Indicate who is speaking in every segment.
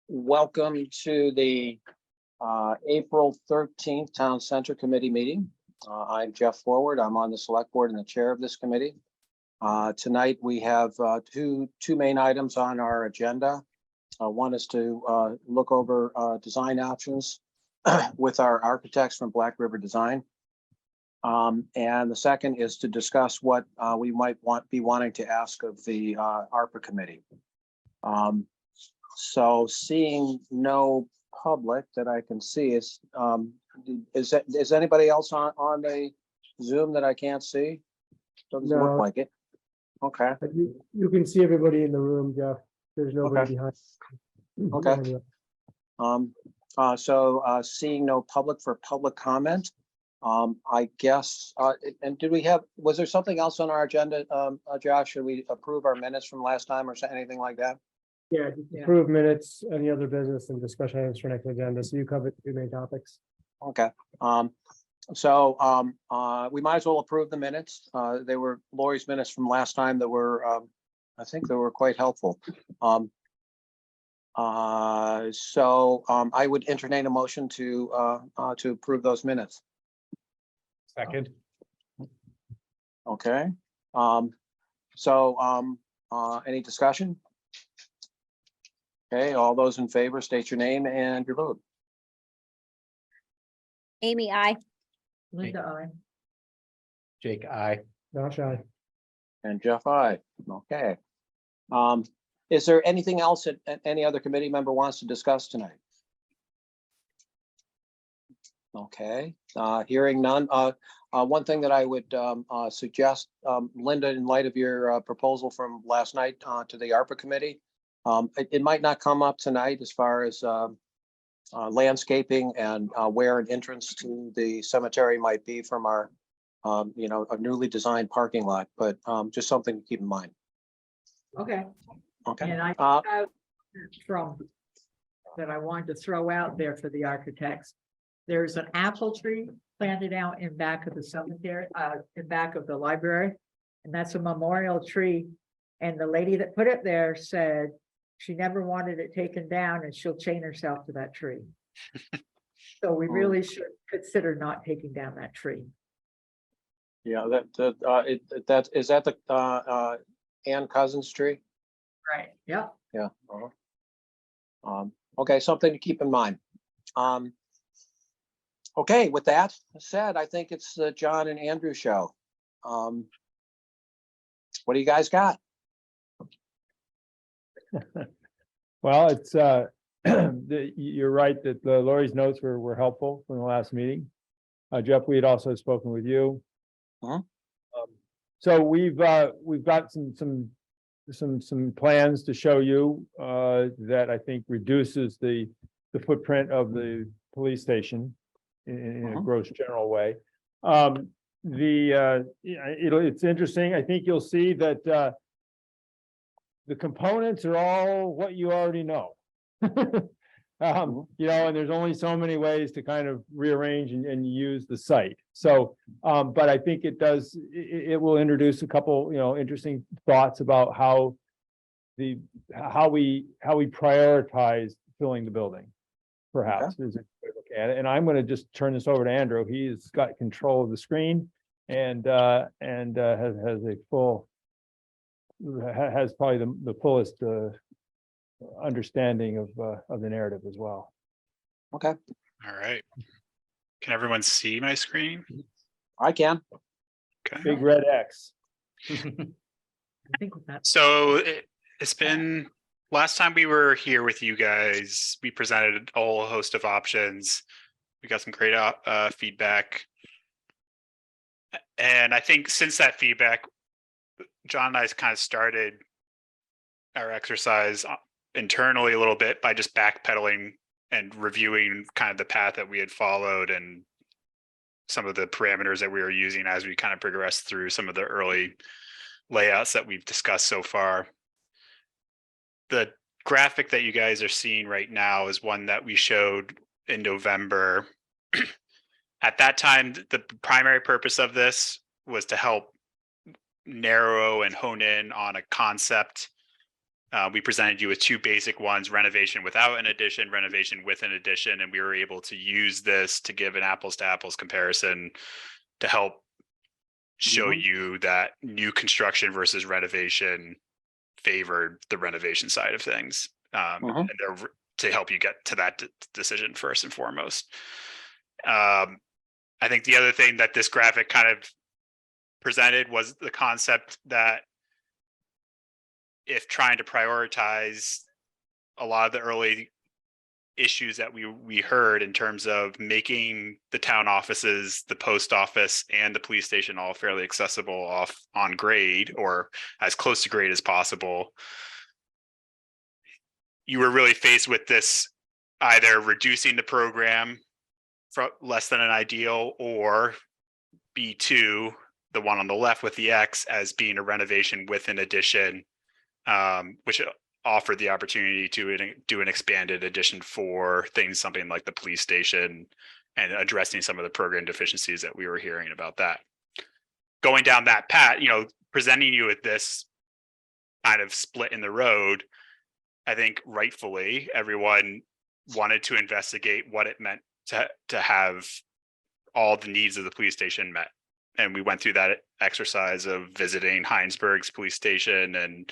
Speaker 1: Welcome to the April 13th Town Center Committee meeting. I'm Jeff Forward. I'm on the Select Board and the chair of this committee. Tonight we have two main items on our agenda. One is to look over design options with our architects from Black River Design. And the second is to discuss what we might be wanting to ask of the ARPA committee. So seeing no public that I can see is anybody else on the Zoom that I can't see? Doesn't
Speaker 2: No.
Speaker 1: look like it. Okay.
Speaker 2: But you can see everybody in the room, Jeff. There's nobody behind.
Speaker 1: Okay. Seeing no public for public comment. I guess, and was there something else on our agenda, Josh? Should we approve our minutes from last time or anything like that?
Speaker 2: Yeah, approve minutes, any other business and discussion items for next agenda. So you covered two main topics.
Speaker 1: Okay. We might as well approve the minutes. They were Lori's minutes from last time that were, I think they were quite helpful. I would entertain a motion to approve those minutes.
Speaker 3: Second.
Speaker 1: Okay. Any discussion? Okay, all those in favor, state your name and your vote.
Speaker 4: Amy, I.
Speaker 5: Linda, I.
Speaker 3: Jake, aye.
Speaker 2: Josh, aye.
Speaker 1: And Jeff, aye. Okay. Is there anything else that any other committee member wants to discuss tonight? Okay, hearing none. One thing that I would suggest, Linda, in light of your proposal from last night to the ARPA committee, it might not come up tonight as far as landscaping and where an entrance to the cemetery might be from our, a newly designed parking lot, but just something to keep in mind.
Speaker 5: Okay,
Speaker 1: Okay.
Speaker 5: and I have from that I wanted to throw out there for the architects. There's an apple tree planted out in back of the cemetery, in back of the library, and that's a memorial tree. And the lady that put it there said she never wanted it taken down and she'll chain herself to that tree. So we really should consider not taking down that tree.
Speaker 1: Yeah, is that the Ann Cousins tree?
Speaker 5: Right. Yeah.
Speaker 1: Yeah. Okay, something to keep in mind. Okay, with that said, I think it's the John and Andrew show. What do you guys got?
Speaker 3: Well, it's you're right that Lori's notes were helpful from the last meeting. Jeff, we had also spoken with you. So we've got some plans to show you that I think reduces the footprint of the police station in a gross general way. It's interesting. I think you'll see that the components are all what you already know. And there's only so many ways to kind of rearrange and use the site. So, but I think it will introduce a couple, interesting thoughts about how we prioritize filling the building, perhaps. Okay. Is a way to look at it. And I'm going to just turn this over to Andrew. He's got control of the screen and has probably the fullest understanding of the narrative as well.
Speaker 1: Okay.
Speaker 6: All right. Can everyone see my screen?
Speaker 1: I can.
Speaker 6: Okay.
Speaker 3: Big red X.
Speaker 5: I think that's
Speaker 6: So it's been, last time we were here with you guys, we presented a whole host of options. We got some great feedback. And I think since that feedback, John and I kind of started our exercise internally a little bit by just backpedaling and reviewing kind of the path that we had followed and some of the parameters that we were using as we kind of progressed through some of the early layouts that we've discussed so far. The graphic that you guys are seeing right now is one that we showed in November. At that time, the primary purpose of this was to help narrow and hone in on a concept We presented you with two basic ones: renovation without an addition, renovation with an addition, and we were able to use this to give an apples to apples comparison to help show you that new construction versus renovation favored the renovation side of things, and they're to help you get to that decision first and foremost. I think the other thing that this graphic kind of presented was the concept that if trying to prioritize a lot of the early issues that we heard in terms of making the town offices, the post office, and the police station all fairly accessible on grade or as close to grade as possible, you were really faced with this either reducing the program for less than an ideal, or B2, the one on the left with the X, as being a renovation with an addition, which offered the opportunity to do an expanded addition for things, something like the police station, and addressing some of the program deficiencies that we were hearing about that. Going down that path, presenting you with this kind of split in the road, I think rightfully everyone wanted to investigate what it meant to have all the needs of the police station met. And we went through that exercise of visiting Heinsberg's police station and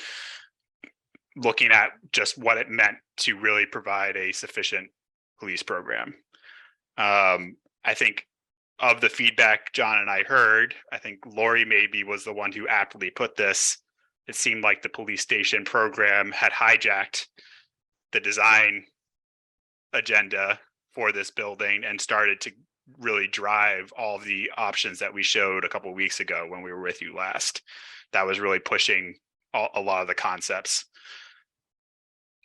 Speaker 6: looking at just what it meant to really provide a sufficient police program. I think of the feedback John and I heard, I think Lori maybe was the one who aptly put this. It seemed like the police station program had hijacked the design agenda for this building and started to really drive all the options that we showed a couple of weeks ago when we were with you last. That was really pushing a lot of the concepts.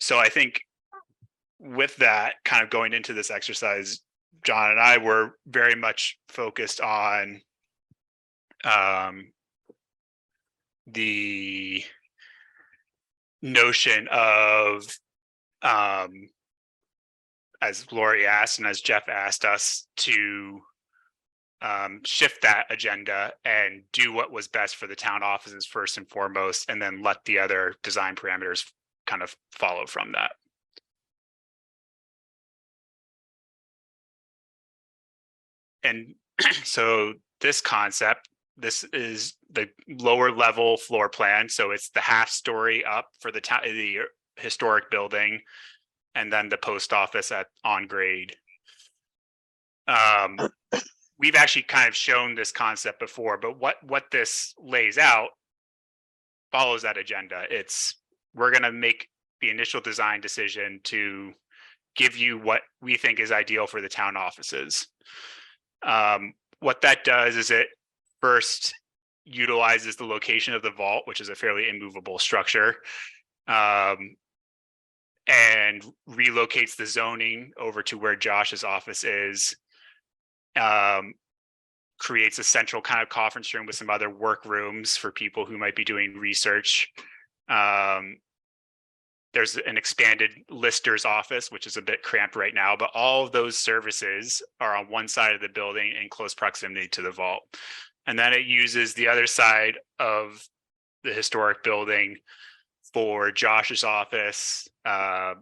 Speaker 6: So I think with that kind of going into this exercise, John and I were very much focused on the notion of, as Lori asked and as Jeff asked us, to shift that agenda and do what was best for the town offices first and foremost, and then let the other design parameters kind of follow from that. And so this concept, this is the lower level floor plan. So it's the half story up for the historic building, and then the post office on grade. We've actually kind of shown this concept before, but what this lays out follows that agenda. We're going to make the initial design decision to give you what we think is ideal for the town offices. What that does is it first utilizes the location of the vault, which is a fairly immovable structure, and relocates the zoning over to where Josh's office is, creates a central kind of conference room with some other work rooms for people who might be doing research. There's an expanded lister's office, which is a bit cramped right now, but all of those services are on one side of the building in close proximity to the vault. And then it uses the other side of the historic building for Josh's office, Connie,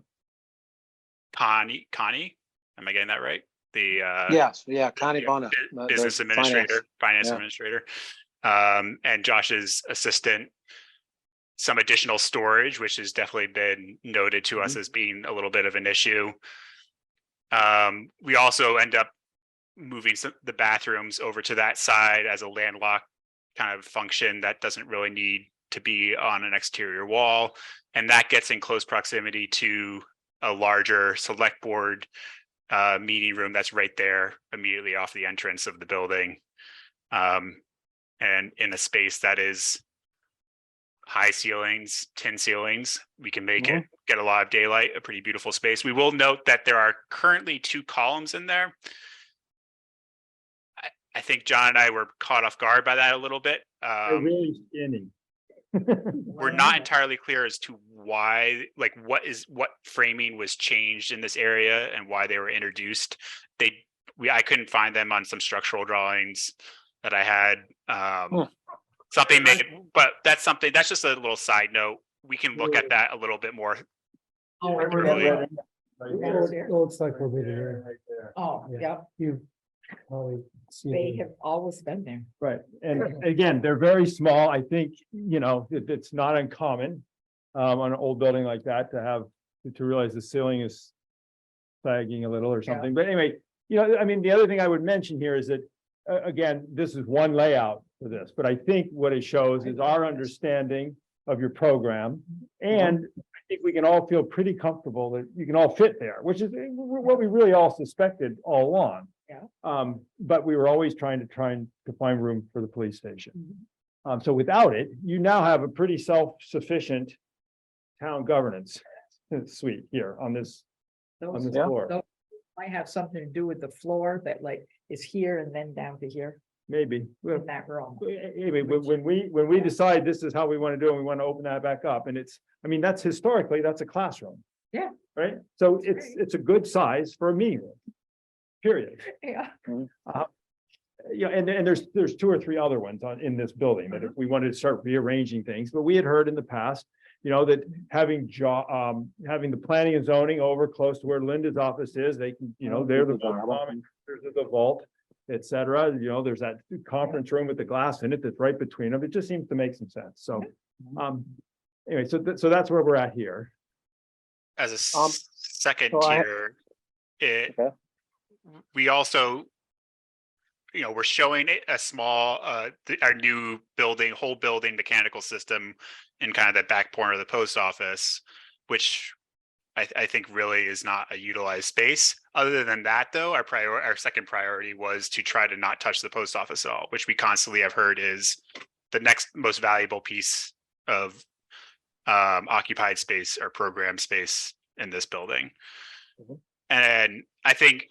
Speaker 6: am I getting that right?
Speaker 1: Yes, yeah, Connie Bona,
Speaker 6: business administrator, finance administrator, and Josh's assistant. Some additional storage, which has definitely been noted to us as being a little bit of an issue. We also end up moving the bathrooms over to that side as a landlocked kind of function that doesn't really need to be on an exterior wall. And that gets in close proximity to a larger select board meeting room that's right there immediately off the entrance of the building. And in a space that is high ceilings, tin ceilings, we can make it get a lot of daylight, a pretty beautiful space. We will note that there are currently 2 columns in there. I think John and I were caught off guard by that a little bit.
Speaker 3: They're really skinny.
Speaker 6: We're not entirely clear as to why, like what framing was changed in this area and why they were introduced. I couldn't find them on some structural drawings that I had. But that's just a little side note. we can look at that a little bit more.
Speaker 5: Oh,
Speaker 6: Like,
Speaker 5: we're
Speaker 6: really?
Speaker 5: gonna-
Speaker 3: Right
Speaker 5: It
Speaker 3: there.
Speaker 2: It looks like we'll be there.
Speaker 3: Right there.
Speaker 5: Oh,
Speaker 2: Yeah.
Speaker 5: yeah,
Speaker 2: You probably see
Speaker 5: they
Speaker 2: it.
Speaker 5: have always been there.
Speaker 3: Right, and again, they're very small. I think, it's not uncommon on an old building like that to realize the ceiling is sagging a little or
Speaker 5: Yeah.
Speaker 3: something. But anyway, I mean, the other thing I would mention here is that, again, this is one layout for this, but I think what it shows is our understanding of your program. And I think we can all feel pretty comfortable that you can all fit there, which is what we really all suspected all along.
Speaker 5: Yeah.
Speaker 3: But we were always trying to find room for the police station. So without it, you now have a pretty self-sufficient town governance suite here on this
Speaker 5: Those
Speaker 3: floor.
Speaker 5: those might have something to do with the floor that like is here and then down to here
Speaker 3: Maybe.
Speaker 5: in that room.
Speaker 3: Anyway, when we decide this is how we want to do it, we want to open that back up, and that's historically, that's a classroom.
Speaker 5: Yeah.
Speaker 3: Right? So it's a good size for a meeting room. Period.
Speaker 5: Yeah.
Speaker 3: And there's two or three other ones in this building that if we wanted to start rearranging things, but we had heard in the past, that having the planning and zoning over close to where Linda's office is, they can, they're the there's the vault, et cetera. There's that conference room with the glass in it that's right between them. It just seems to make some sense. So, anyway, so that's where we're at here.
Speaker 6: As a second
Speaker 1: so I-
Speaker 6: tier,
Speaker 1: Okay.
Speaker 6: we also, we're showing a small, our new whole building mechanical system in kind of the back corner of the post office, which I think really is not a utilized space. Other than that, though, our second priority was to try to not touch the post office at all, which we constantly have heard is the next most valuable piece of occupied space or program space in this building. And I think,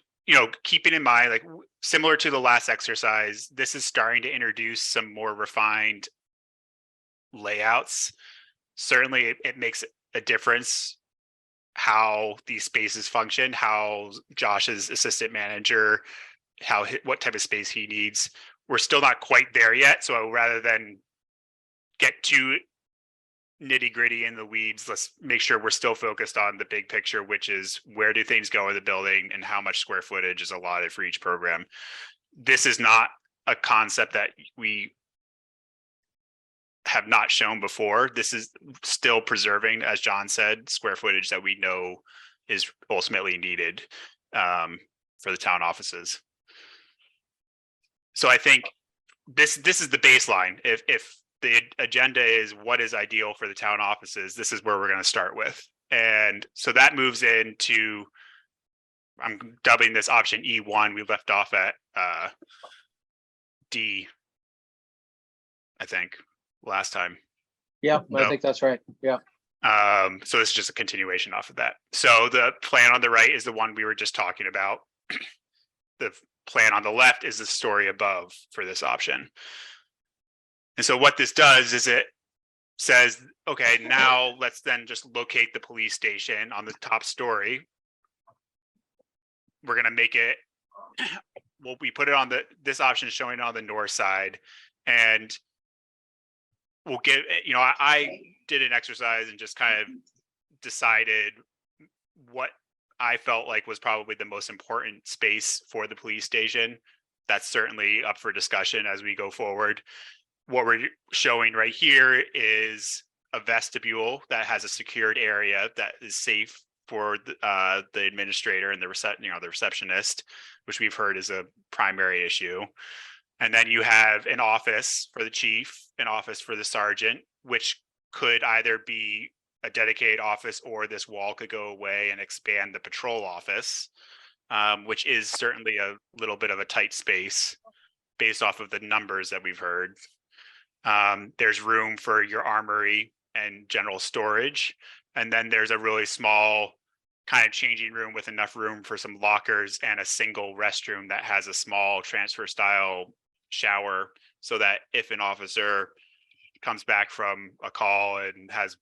Speaker 6: keeping in mind, like similar to the last exercise, this is starting to introduce some more refined layouts. Certainly it makes a difference how these spaces function, how Josh's assistant manager, what type of space he needs. We're still not quite there yet. So rather than get too nitty gritty in the weeds, let's make sure we're still focused on the big picture, which is where do things go in the building and how much square footage is allotted for each program. This is not a concept that we have not shown before. This is still preserving, as John said, square footage that we know is ultimately needed for the town offices. So I think this is the baseline. If the agenda is what is ideal for the town offices, this is where we're going to start with. And so that moves into, I'm dubbing this option E1. We left off at D, I think, last time.
Speaker 1: Yeah, I
Speaker 6: No.
Speaker 1: think that's right. Yeah.
Speaker 6: So it's just a continuation off of that. So the plan on the right is the one we were just talking about. The plan on the left is the story above for this option. And so what this does is it says, okay, now let's then just locate the police station on the top story. We're going to make it, well, we put it on this option is showing on the north side, and we'll get, I did an exercise and just kind of decided what I felt like was probably the most important space for the police station. That's certainly up for discussion as we go forward. What we're showing right here is a vestibule that has a secured area that is safe for the administrator and the receptionist, which we've heard is a primary issue. And then you have an office for the chief, an office for the sergeant, which could either be a dedicated office or this wall could go away and expand the patrol office, which is certainly a little bit of a tight space based off of the numbers that we've heard. There's room for your armory and general storage. And then there's a really small kind of changing room with enough room for some lockers and a single restroom that has a small transfer style shower, so that if an officer comes back from a call and has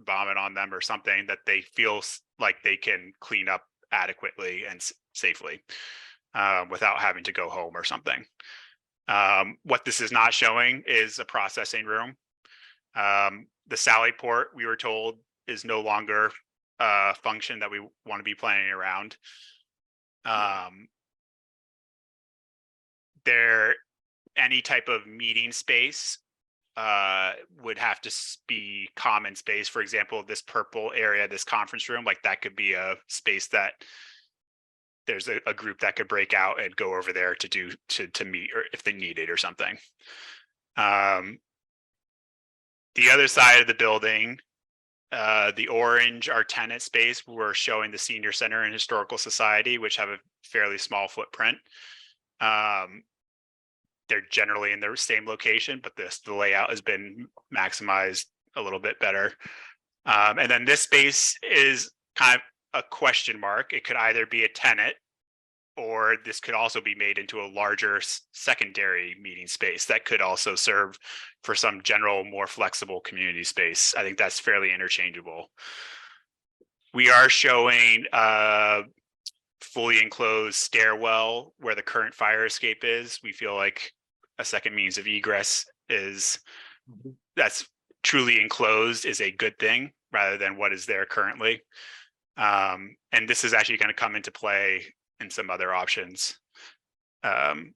Speaker 6: vomit on them or something, that they feel like they can clean up adequately and safely without having to go home or something. What this is not showing is a processing room. The Sally Port, we were told, is no longer a function that we want to be planning around. Any type of meeting space would have to be common space. For example, this purple area, this conference room, like that could be a space that there's a group that could break out and go over there to meet, or if they need it or something. The other side of the building, the orange are tenant space. We're showing the Senior Center and Historical Society, which have a fairly small footprint. They're generally in the same location, but the layout has been maximized a little bit better. And then this space is kind of a question mark. It could either be a tenant, or this could also be made into a larger secondary meeting space that could also serve for some general, more flexible community space. I think that's fairly interchangeable. We are showing fully enclosed stairwell where the current fire escape is. We feel like a second means of egress that's truly enclosed is a good thing rather than what is there currently. And this is actually going to come into play in some other options. And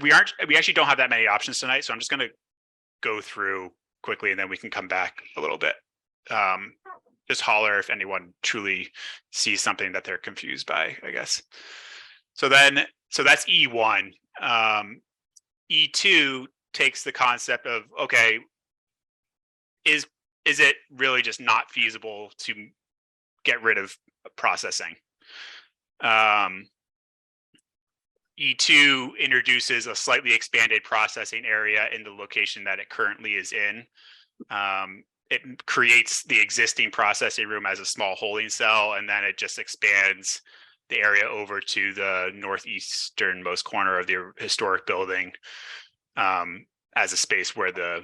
Speaker 6: we actually don't have that many options tonight, so I'm just going to go through quickly and then we can come back a little bit. Just holler if anyone truly sees something that they're confused by, I guess. So that's E1. E2 takes the concept of, okay, is it really just not feasible to get rid of processing? E2 introduces a slightly expanded processing area in the location that it currently is in. It creates the existing processing room as a small holding cell, and then it just expands the area over to the northeasternmost corner of the historic building as a space where the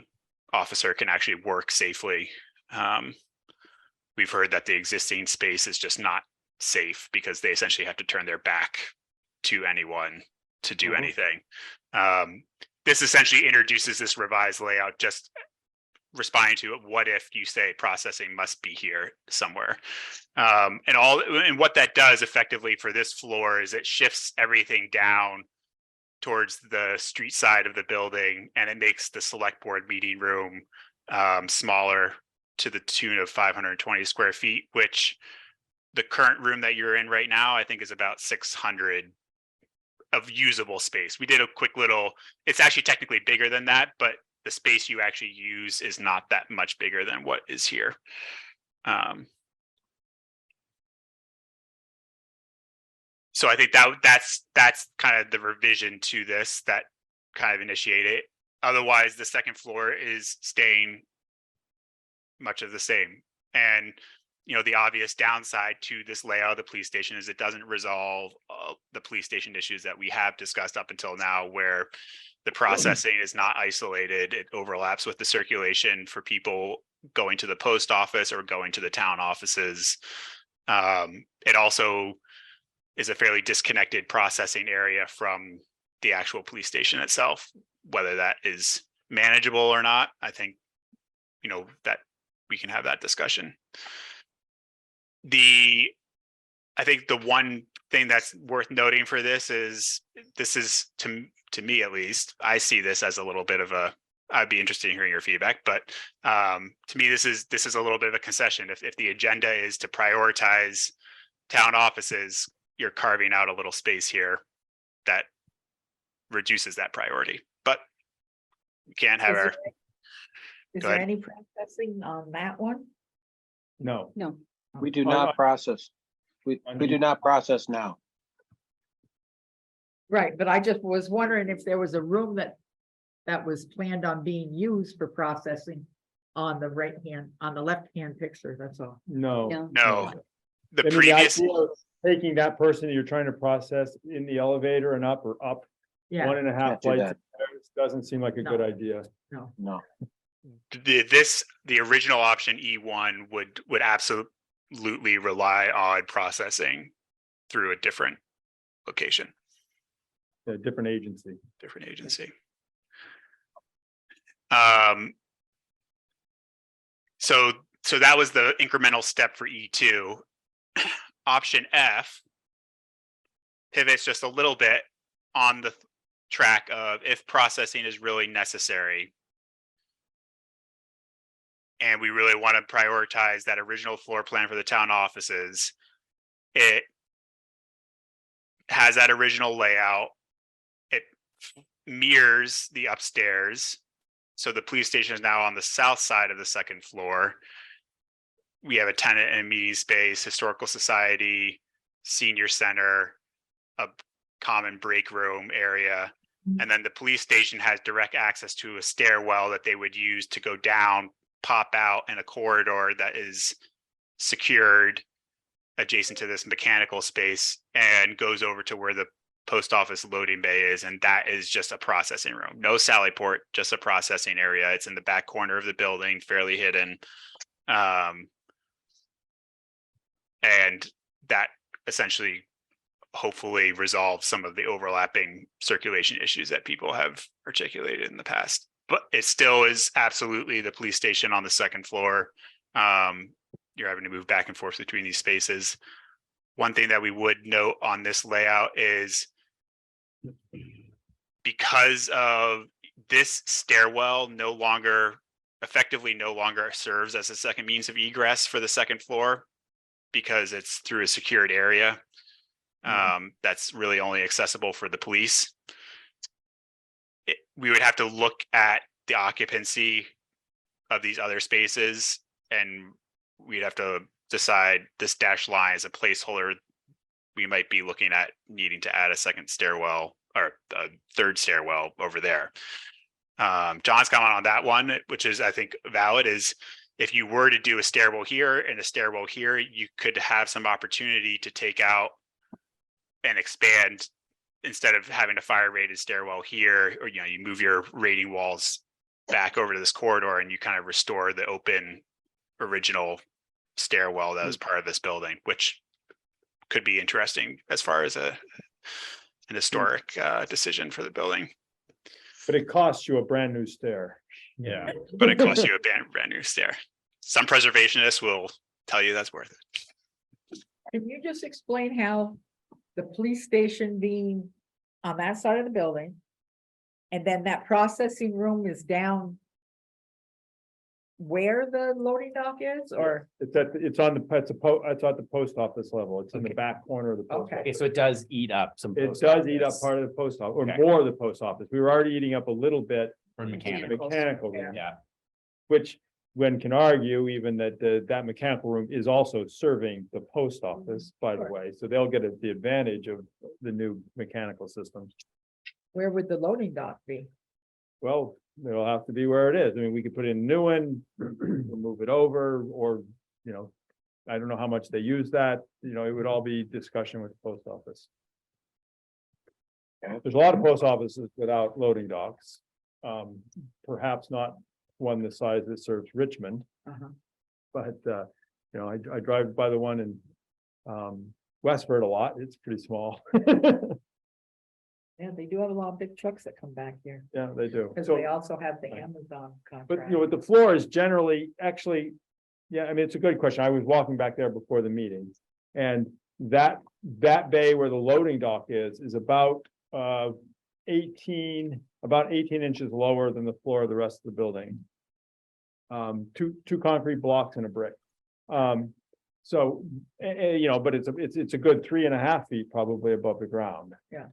Speaker 6: officer can actually work safely. We've heard that the existing space is just not safe because they essentially have to turn their back to anyone to do anything. This essentially introduces this revised layout, just responding to what if you say processing must be here somewhere. And what that does effectively for this floor is it shifts everything down towards the street side of the building, and it makes the select board meeting room smaller to the tune of 520 square feet, which the current room that you're in right now, I think is about 600 of usable space. We did a quick little, it's actually technically bigger than that, but the space you actually use is not that much bigger than what is here. So I think that's kind of the revision to this that kind of initiated it. Otherwise, the second floor is staying much of the same. And the obvious downside to this layout of the police station is it doesn't resolve the police station issues that we have discussed up until now, where the processing is not isolated. It overlaps with the circulation for people going to the post office or going to the town offices. It also is a fairly disconnected processing area from the actual police station itself. Whether that is manageable or not, I think, that we can have that discussion. I think the one thing that's worth noting for this is to me at least, I see this as a little bit of I'd be interested in hearing your feedback, but to me, this is a little bit of a concession. If the agenda is to prioritize town offices, you're carving out a little space here that reduces that priority, but you can't have our.
Speaker 5: Is
Speaker 6: Go
Speaker 5: there
Speaker 6: ahead.
Speaker 5: any processing on that one?
Speaker 3: No.
Speaker 4: No,
Speaker 1: We do not process. We do not process now.
Speaker 5: Right, but I just was wondering if there was a room that was planned on being used for processing on the left-hand picture, that's all.
Speaker 3: No.
Speaker 4: no.
Speaker 6: No, the
Speaker 3: I mean,
Speaker 6: previous.
Speaker 3: idea of taking that person that you're trying to process in the elevator and up, or up
Speaker 5: Yeah,
Speaker 3: 1.5
Speaker 1: Can't do
Speaker 3: flights,
Speaker 1: that.
Speaker 3: doesn't seem like a good
Speaker 5: No.
Speaker 3: idea.
Speaker 1: No.
Speaker 6: The original option E1 would absolutely rely on processing through a different location,
Speaker 3: A different agency.
Speaker 6: different agency. So that was the incremental step for E2. Option F pivots just a little bit on the track of if processing is really necessary. And we really want to prioritize that original floor plan for the town offices. It has that original layout. It mirrors the upstairs. So the police station is now on the south side of the second floor. We have a tenant and meeting space, historical society, senior center, a common break room area. And then the police station has direct access to a stairwell that they would use to go down, pop out in a corridor that is secured adjacent to this mechanical space and goes over to where the post office loading bay is. And that is just a processing room. No Sally port, just a processing area. It's in the back corner of the building, fairly hidden. And that essentially hopefully resolve some of the overlapping circulation issues that people have articulated in the past. But it still is absolutely the police station on the second floor. You're having to move back and forth between these spaces. One thing that we would note on this layout is because of this stairwell effectively no longer serves as a second means of egress for the second floor because it's through a secured area. That's really only accessible for the police. We would have to look at the occupancy of these other spaces, and we'd have to decide this dashed line is a placeholder. We might be looking at needing to add a second stairwell or a third stairwell over there. John's comment on that one, which is I think valid, is if you were to do a stairwell here and a stairwell here, you could have some opportunity to take out and expand instead of having a fire rated stairwell here, or you move your rating walls back over to this corridor and you kind of restore the open original stairwell that was part of this building, which could be interesting as far as an historic decision for the building.
Speaker 3: But it costs you a brand new stair.
Speaker 6: Yeah, but it costs you a brand new stair. Some preservationists will tell you that's worth it.
Speaker 5: Can you just explain how the police station being on that side of the building, and then that processing room is down where the loading dock is, or?
Speaker 3: It's at the post office level. It's in the back corner of the post
Speaker 5: Okay.
Speaker 3: office.
Speaker 4: Okay, so it does eat up some.
Speaker 3: It
Speaker 4: post
Speaker 3: does eat up
Speaker 4: office
Speaker 3: part of the post office, or
Speaker 4: Okay.
Speaker 3: more of the post office. We were already eating up a little bit
Speaker 4: for
Speaker 3: in the
Speaker 4: mechanical.
Speaker 3: mechanical room,
Speaker 4: Yeah,
Speaker 3: which one can argue even that that mechanical room is also serving the post office, by the way. So they'll get the advantage of the new mechanical system.
Speaker 5: Where would the loading dock be?
Speaker 3: Well, it'll have to be where it is. I mean, we could put in a new one, we'll move it over, or, I don't know how much they use that, it would all be discussion with the post office. There's a lot of post offices without loading docks. Perhaps not one the size that serves Richmond,
Speaker 5: Uh-huh.
Speaker 3: but, I drive by the one in Westford a lot. It's pretty small.
Speaker 5: Yeah, they do have a lot of big trucks that come back here,
Speaker 3: Yeah, they do.
Speaker 5: because
Speaker 3: So-
Speaker 5: they also have the Amazon
Speaker 3: But
Speaker 5: contract.
Speaker 3: with the floor is generally, actually, yeah, I mean, it's a good question. I was walking back there before the meeting. And that bay where the loading dock is about 18 inches lower than the floor of the rest of the building. Two concrete blocks and a brick. So, but it's a good 3.5 feet probably above the ground.
Speaker 5: Yeah.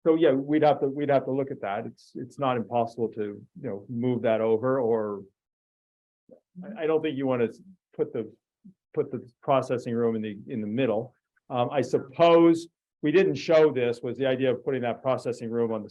Speaker 3: So yeah, we'd have to look at that. It's not impossible to, move that over, or I don't think you want to put the processing room in the middle. I suppose we didn't show this, was the idea of putting that processing room on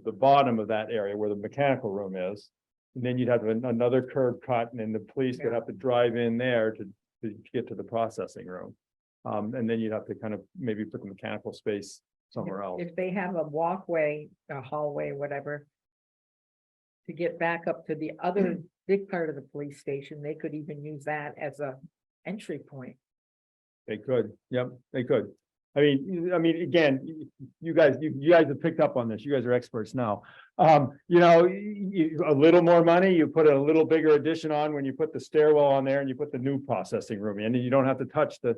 Speaker 3: the bottom of that area where the mechanical room is. And then you'd have another curb cut, and then the police would have to drive in there to get to the processing room. And then you'd have to kind of maybe put the mechanical space somewhere else.
Speaker 5: If they have a walkway, a hallway, whatever, to get back up to the other big part of the police station, they could even use that as a entry point.
Speaker 3: They could, yep, they could. I mean, again, you guys have picked up on this. You guys are experts now. You know, a little more money, you put a little bigger addition on when you put the stairwell on there and you put the new processing room in, and you don't have to touch the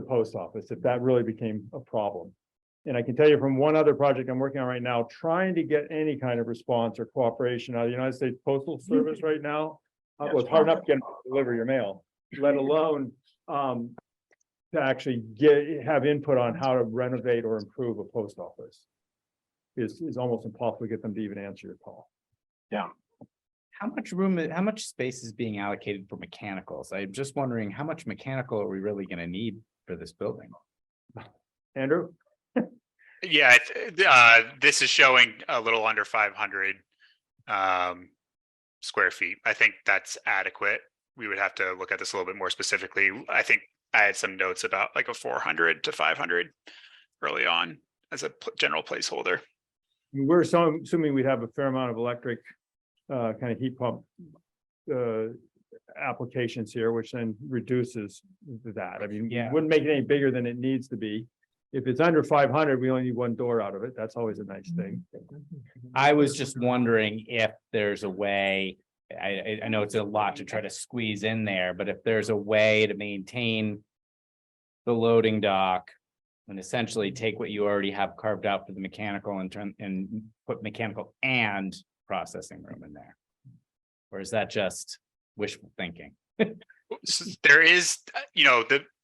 Speaker 3: post office if that really became a problem. And I can tell you from one other project I'm working on right now, trying to get any kind of response or cooperation out of the United States Postal Service right now. Well, it's hard enough to get them to deliver your mail, let alone to actually have input on how to renovate or improve a post office. Is almost impossible to get them to even answer your call.
Speaker 4: How much space is being allocated for mechanicals? I'm just wondering how much mechanical are we really gonna need for this building?
Speaker 3: Andrew?
Speaker 6: Yeah, this is showing a little under 500 square feet. I think that's adequate. We would have to look at this a little bit more specifically. I think I had some notes about like a 400 to 500 early on as a general placeholder.
Speaker 3: We're assuming we'd have a fair amount of electric kind of heat pump applications here, which then reduces that. I mean,
Speaker 4: Yeah.
Speaker 3: wouldn't make it any bigger than it needs to be. If it's under 500, we only need one door out of it. That's always a nice thing.
Speaker 4: I was just wondering if there's a way, I know it's a lot to try to squeeze in there, but if there's a way to maintain the loading dock and essentially take what you already have carved out for the mechanical and put mechanical and processing room in there. Or is that just wishful thinking?
Speaker 6: So there is,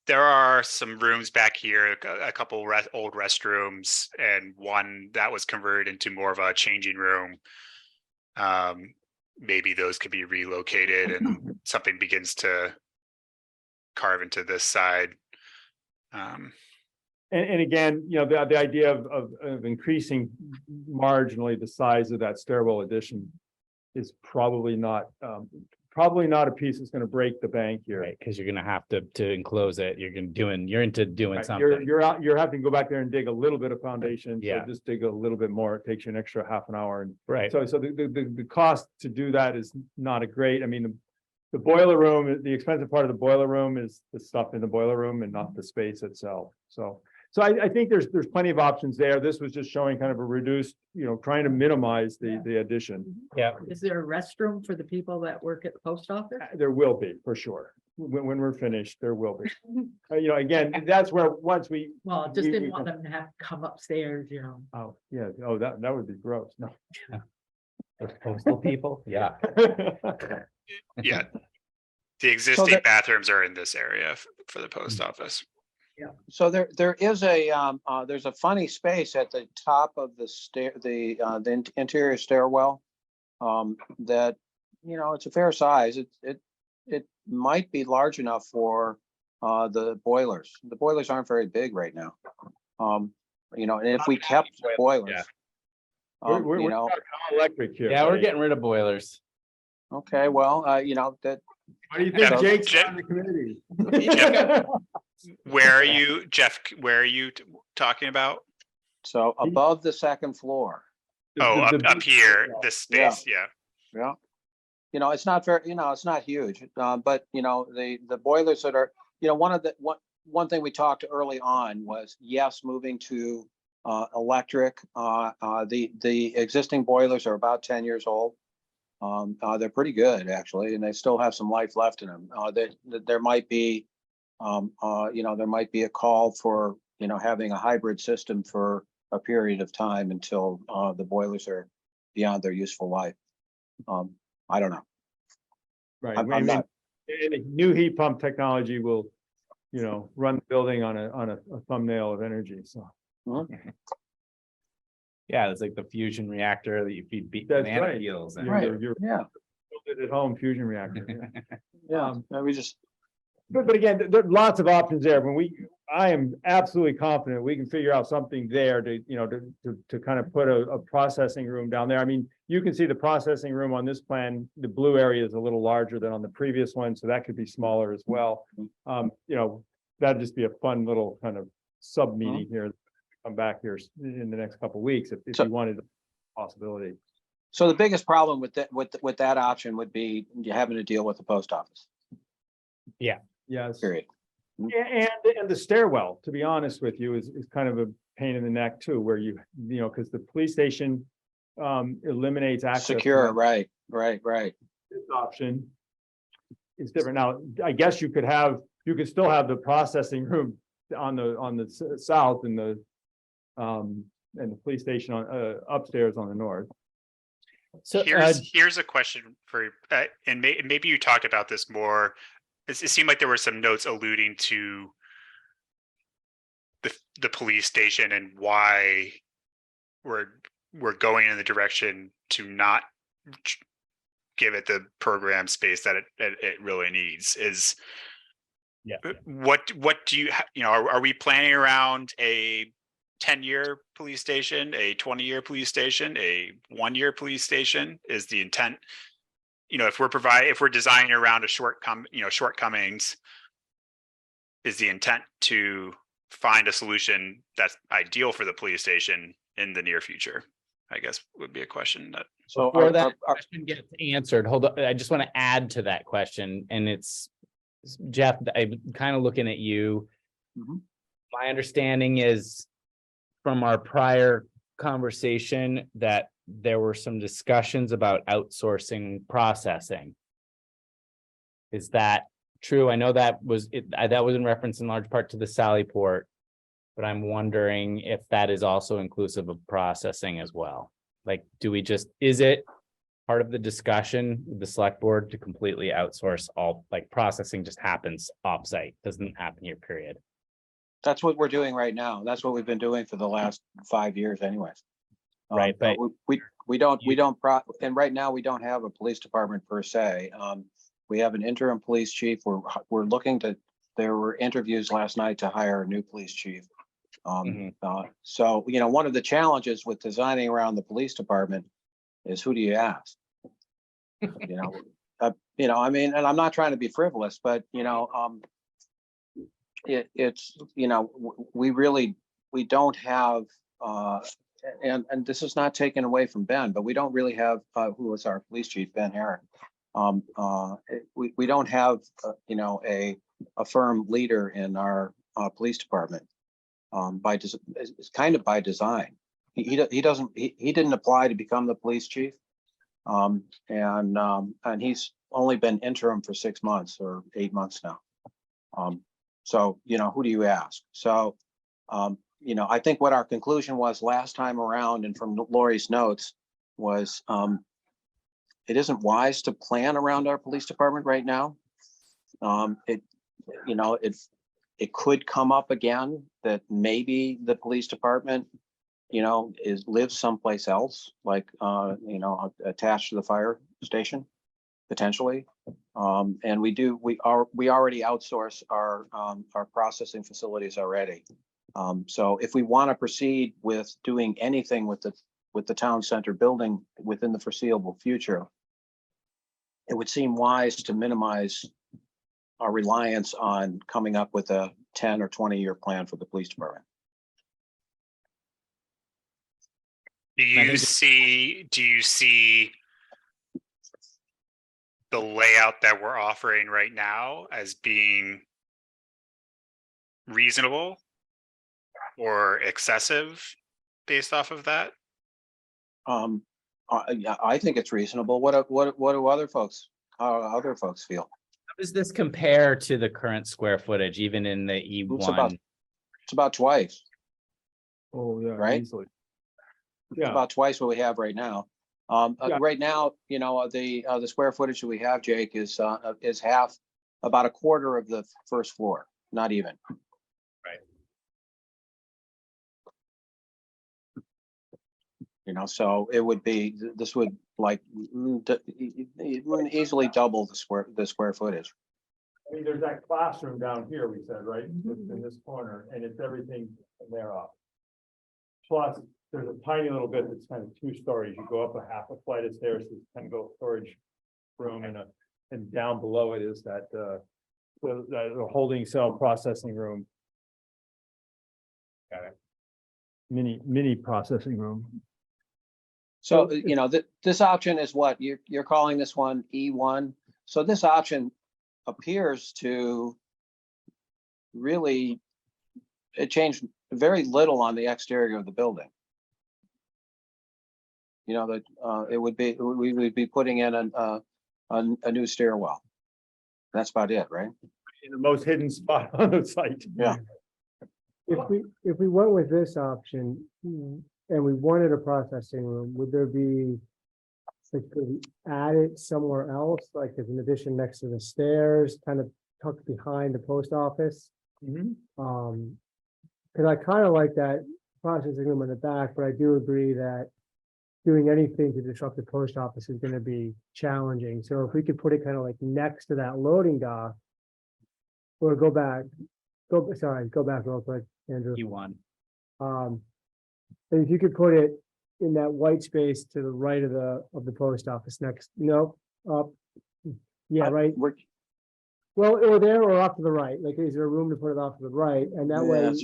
Speaker 6: there are some rooms back here, a couple old restrooms, and one that was converted into more of a changing room. Maybe those could be relocated and something begins to carve into this side.
Speaker 3: And again, the idea of increasing marginally the size of that stairwell addition is probably not a piece that's going to break the bank here.
Speaker 4: Right, because you're gonna have to enclose it. You're into doing
Speaker 3: Right,
Speaker 4: something.
Speaker 3: You're having to go back there and dig a little bit of foundation.
Speaker 4: Yeah.
Speaker 3: So just dig a little bit more. It takes you an extra half an hour. And
Speaker 4: Right.
Speaker 3: so the cost to do that is not a great, I mean, the boiler room, the expensive part of the boiler room is the stuff in the boiler room and not the space itself. So I think there's plenty of options there. This was just showing kind of a reduced, trying to minimize the addition.
Speaker 4: Yeah.
Speaker 5: Is there a restroom for the people that work at the post office?
Speaker 3: There will be, for sure. When we're finished, there will be. Again, that's where once we.
Speaker 5: Well, I just
Speaker 3: we-
Speaker 5: didn't
Speaker 3: we
Speaker 5: want
Speaker 3: can-
Speaker 5: them to have to come upstairs,
Speaker 3: Oh, yeah. Oh, that would be gross. No.
Speaker 4: Those postal people, yeah.
Speaker 6: Yeah. The existing
Speaker 1: that-
Speaker 6: bathrooms are in this area for the post office.
Speaker 1: So there is there's a funny space at the top of the interior stairwell. That, it's a fair size. It might be large enough for the boilers. The boilers aren't very big right now. And if we kept the boilers.
Speaker 3: We're talking electric here.
Speaker 4: Yeah, we're
Speaker 3: buddy.
Speaker 4: getting rid of boilers.
Speaker 1: Okay, well, that,
Speaker 3: What do you think,
Speaker 6: Yeah,
Speaker 3: Jake's
Speaker 6: Jake-
Speaker 3: on the committee?
Speaker 6: Where are you, Jeff? Where are you talking about?
Speaker 1: so above the second floor.
Speaker 6: Oh, up here,
Speaker 3: Yeah.
Speaker 6: this space. Yeah.
Speaker 1: Yeah. It's not very, it's not huge, but the boilers that are, one thing we talked early on was, yes, moving to electric. The existing boilers are about 10 years old. They're pretty good, actually, and they still have some life left in them. There might be, there might be a call for, having a hybrid system for a period of time until the boilers are beyond their useful life. I don't know.
Speaker 3: Right.
Speaker 1: I'm
Speaker 3: I mean,
Speaker 1: not-
Speaker 3: and a new heat pump technology will, run the building on a thumbnail of energy. So
Speaker 4: Yeah, it's like the fusion reactor that you feed
Speaker 3: That's
Speaker 4: banana
Speaker 3: right.
Speaker 4: peels in.
Speaker 3: you're
Speaker 1: Yeah,
Speaker 3: built it at home fusion reactor. Yeah.
Speaker 1: yeah. We just,
Speaker 3: But again, there are lots of options there. I am absolutely confident we can figure out something there to kind of put a processing room down there. I mean, you can see the processing room on this plan. The blue area is a little larger than on the previous one, so that could be smaller as well. That'd just be a fun little kind of sub meeting here. Come back here in the next couple of weeks if
Speaker 1: So-
Speaker 3: you wanted a possibility.
Speaker 1: so the biggest problem with that option would be you having to deal with the post office,
Speaker 3: Yes.
Speaker 1: period.
Speaker 3: And the stairwell, to be honest with you, is kind of a pain in the neck too, where you know, because the police station eliminates access. to
Speaker 1: Secure,
Speaker 3: that.
Speaker 1: right.
Speaker 3: This option is different. Now, I guess you could still have the processing room on the south and the police station on upstairs on the north.
Speaker 4: So
Speaker 6: Here's a question for, and maybe you talked about this more. It seemed like there were some notes alluding to the police station and why we're going in the direction to not give it the program space that it really needs. Is what do you know, are we planning around a 10-year police station, a 20-year police station, a 1-year police station? Is the intent, you know, if we're designing around shortcomings, is the intent to find a solution that's ideal for the police station in the near future? I guess would be a question that.
Speaker 1: So
Speaker 4: before that question gets answered, hold on, I just want to add to that question, and it's Jeff, I'm kind of looking at you.
Speaker 1: Mhm.
Speaker 4: My understanding is from our prior conversation that there were some discussions about outsourcing processing. Is that true? I know that was in reference in large part to the Sallyport, but I'm wondering if that is also inclusive of processing as well. Like, is it part of the discussion with the select board to completely outsource all, like processing just happens offsite, doesn't happen here, period?
Speaker 1: That's what we're doing right now. That's what we've been doing for the last 5 years anyways.
Speaker 4: Right, but
Speaker 1: And right now we don't have a police department per se. We have an interim police chief. We're looking to, there were interviews last night to hire a new police chief. So, you know, one of the challenges with designing around the police department is who do you ask? I mean, and I'm not trying to be frivolous, but it's, we don't have, and this is not taken away from Ben, but we don't really have, who was our police chief, Ben Herrick. We don't have, a firm leader in our police department. It's kind of by design. He didn't apply to become the police chief. And he's only been interim for 6 months or 8 months now. So, who do you ask? So, I think what our conclusion was last time around, and from Lori's notes, was it isn't wise to plan around our police department right now. It could come up again that maybe the police department, lives someplace else, like, attached to the fire station, potentially. And we already outsource our processing facilities already. So if we want to proceed with doing anything with the town center building within the foreseeable future, it would seem wise to minimize our reliance on coming up with a 10 or 20-year plan for the police department.
Speaker 6: Do you see the layout that we're offering right now as being reasonable or excessive based off of that?
Speaker 1: Yeah, I think it's reasonable. What do other folks, how other folks feel?
Speaker 4: How does this compare to the current square footage, even in the E1?
Speaker 1: It's about twice.
Speaker 3: Oh, yeah.
Speaker 1: Right?
Speaker 3: Easily.
Speaker 1: It's
Speaker 3: Yeah.
Speaker 1: about twice what we have right now. Right now, the square footage that we have, Jake, is half, about a quarter of the first floor, not even.
Speaker 4: Right.
Speaker 1: So it would be, this would like it would easily double the square footage.
Speaker 3: I mean, there's that classroom down here, we said, right, in this corner, and it's everything from there up. Plus, there's a tiny little bit that's kind of 2 stories. You go up a half a flight of stairs, to kind of go storage room, and down below it is that the holding cell processing room. Got it. Mini processing room.
Speaker 1: So, this option is what you're calling this one E1. So this option appears to really, it changed very little on the exterior of the building. You know, that it would be, we would be putting in a new stairwell. That's about it, right?
Speaker 3: In the most hidden spot on the site.
Speaker 1: Yeah.
Speaker 2: If we went with this option and we wanted a processing room, would there be, like, could we add it somewhere else, like as an addition next to the stairs, kind of tucked behind the post office?
Speaker 3: Mhm.
Speaker 2: Cause I kind of like that processing room in the back, but I do agree that doing anything to disrupt the post office is gonna be challenging. So if we could put it kind of like next to that loading dock. Or go back real quick, Andrew.
Speaker 4: Q1.
Speaker 2: And if you could put it in that white space to the right of the post office next, no, up. Yeah, right. Well, or there or off to the right, like, is there room to put it off to the right? And that way.
Speaker 1: Yes.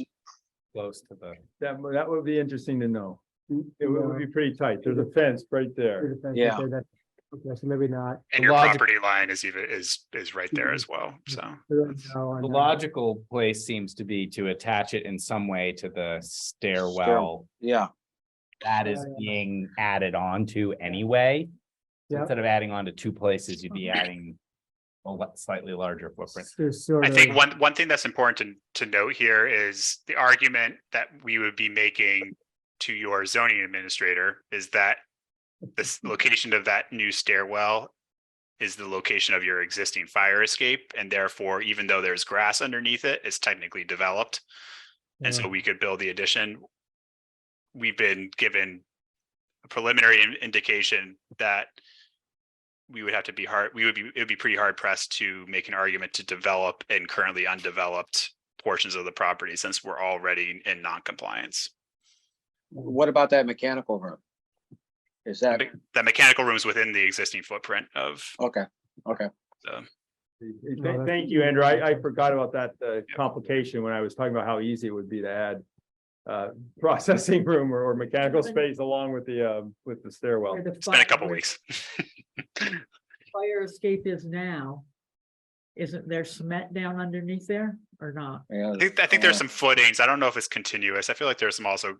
Speaker 4: Close to the.
Speaker 3: That would be interesting to know. It would
Speaker 2: Yeah.
Speaker 3: be pretty tight. There's a fence right there.
Speaker 1: Yeah.
Speaker 2: Okay, so maybe not.
Speaker 6: And
Speaker 4: The
Speaker 6: your
Speaker 4: logic-
Speaker 6: property line is even is right there as well. So
Speaker 4: The logical place seems to be to attach it in some way to the stairwell
Speaker 1: Yeah,
Speaker 4: that is being added on to anyway. So
Speaker 2: Yeah.
Speaker 4: instead of adding on to two places, you'd be adding a slightly larger footprint.
Speaker 6: I think one thing that's important to note here is the argument that we would be making to your zoning administrator is that this location of that new stairwell is the location of your existing fire escape, and therefore, even though there's grass underneath it, it's technically developed. And so we could build the addition. We've been given a preliminary indication that it would be pretty hard pressed to make an argument to develop in currently undeveloped portions of the property since we're already in non-compliance.
Speaker 1: what about that mechanical room? Is that,
Speaker 6: The mechanical rooms within the existing footprint of
Speaker 1: okay,
Speaker 6: the.
Speaker 3: Thank you, Andrew. I forgot about that complication when I was talking about how easy it would be to add processing room or mechanical space along with the stairwell.
Speaker 6: It's been a couple weeks.
Speaker 5: Fire escape is now. Isn't there cement down underneath there or not?
Speaker 1: yeah.
Speaker 6: I think there's some footings. I don't know if it's continuous. I feel like there's some also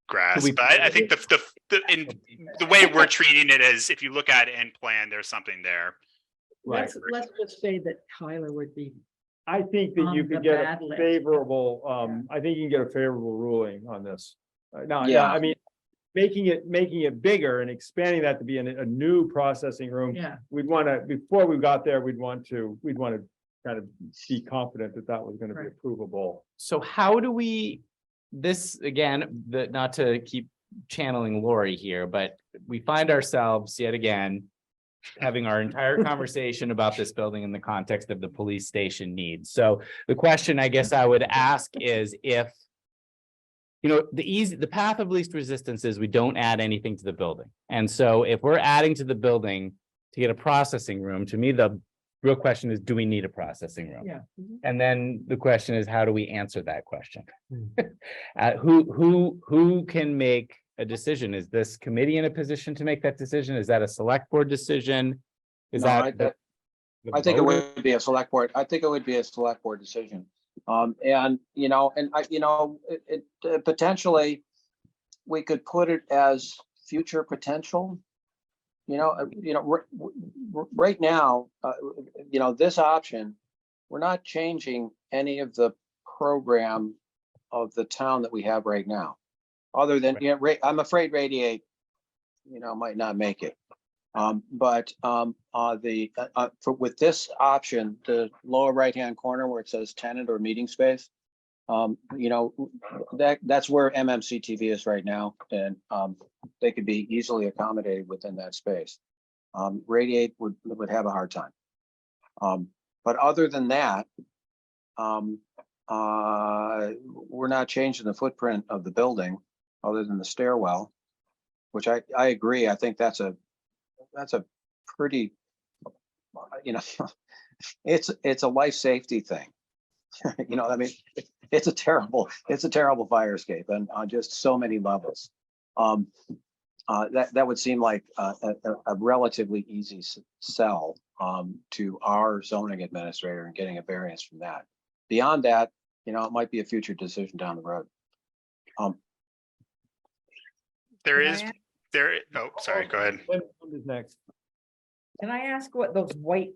Speaker 6: grass,
Speaker 4: we-
Speaker 6: but I think the way we're treating it is if you look at it in plan, there's something there.
Speaker 3: Right.
Speaker 5: Let's just say that Tyler would be,
Speaker 3: I think that you
Speaker 5: On the
Speaker 3: could get a
Speaker 5: bad list.
Speaker 3: favorable, I think you can get a favorable ruling on this. No,
Speaker 1: Yeah.
Speaker 3: I mean, making it bigger and expanding that to be a new processing room.
Speaker 5: yeah,
Speaker 3: We'd want to, before we got there, we'd want to kind of be confident that that was going to be
Speaker 5: Right.
Speaker 3: approvable.
Speaker 4: So how do we, this again, not to keep channeling Lori here, but we find ourselves yet again having our entire conversation about this building in the context of the police station needs. So the question I guess I would ask is if, you know, the path of least resistance is we don't add anything to the building. And so if we're adding to the building to get a processing room, to me, the real question is, do we need a processing room?
Speaker 5: yeah.
Speaker 4: And then the question is, how do we answer that question?
Speaker 2: Hmm.
Speaker 4: Who can make a decision? Is this committee in a position to make that decision? Is that a select board decision? Is
Speaker 1: No,
Speaker 4: that?
Speaker 1: I
Speaker 4: the
Speaker 1: think it
Speaker 4: voter?
Speaker 1: would be a select board. I think it would be a select board decision. And potentially we could put it as future potential. Right now, this option, we're not changing any of the program of the town that we have right now. Other than, I'm afraid Radiate, might not make it. With this option, the lower right-hand corner where it says tenant or meeting space, that's where MMCTV is right now, and they could be easily accommodated within that space. Radiate would have a hard time. But other than that, we're not changing the footprint of the building other than the stairwell, which I agree. I think that's a pretty, it's a life safety thing. I mean, it's a terrible fire escape, and on just so many levels. That would seem like a relatively easy sell to our zoning administrator and getting a variance from that. Beyond that, it might be a future decision down the road.
Speaker 6: There
Speaker 5: Can I
Speaker 6: is,
Speaker 5: ask-
Speaker 6: oh, sorry, go ahead.
Speaker 3: Is next.
Speaker 5: Can I ask what those white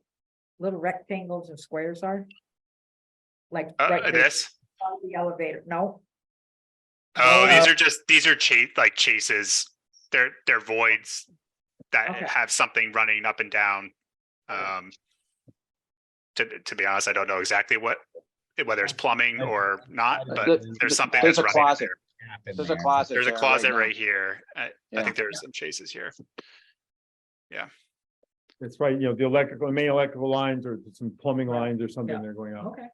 Speaker 5: little rectangles and squares are? Like. right there,
Speaker 6: This,
Speaker 5: on the elevator, no?
Speaker 6: oh, these are chases. They're voids that
Speaker 5: Okay.
Speaker 6: have something running up and down. To be honest, I don't know exactly whether it's plumbing or not, but there's something
Speaker 1: There's
Speaker 6: that's
Speaker 1: a
Speaker 6: running in
Speaker 1: closet.
Speaker 6: there.
Speaker 1: There's a closet.
Speaker 6: There's a
Speaker 1: there
Speaker 6: closet
Speaker 1: now.
Speaker 6: right here. I
Speaker 1: Yeah.
Speaker 6: think there's some chases here.
Speaker 3: It's right, the main electrical lines or some plumbing
Speaker 5: Right.
Speaker 3: lines or something
Speaker 5: Yeah.
Speaker 3: they're going on.
Speaker 5: Okay,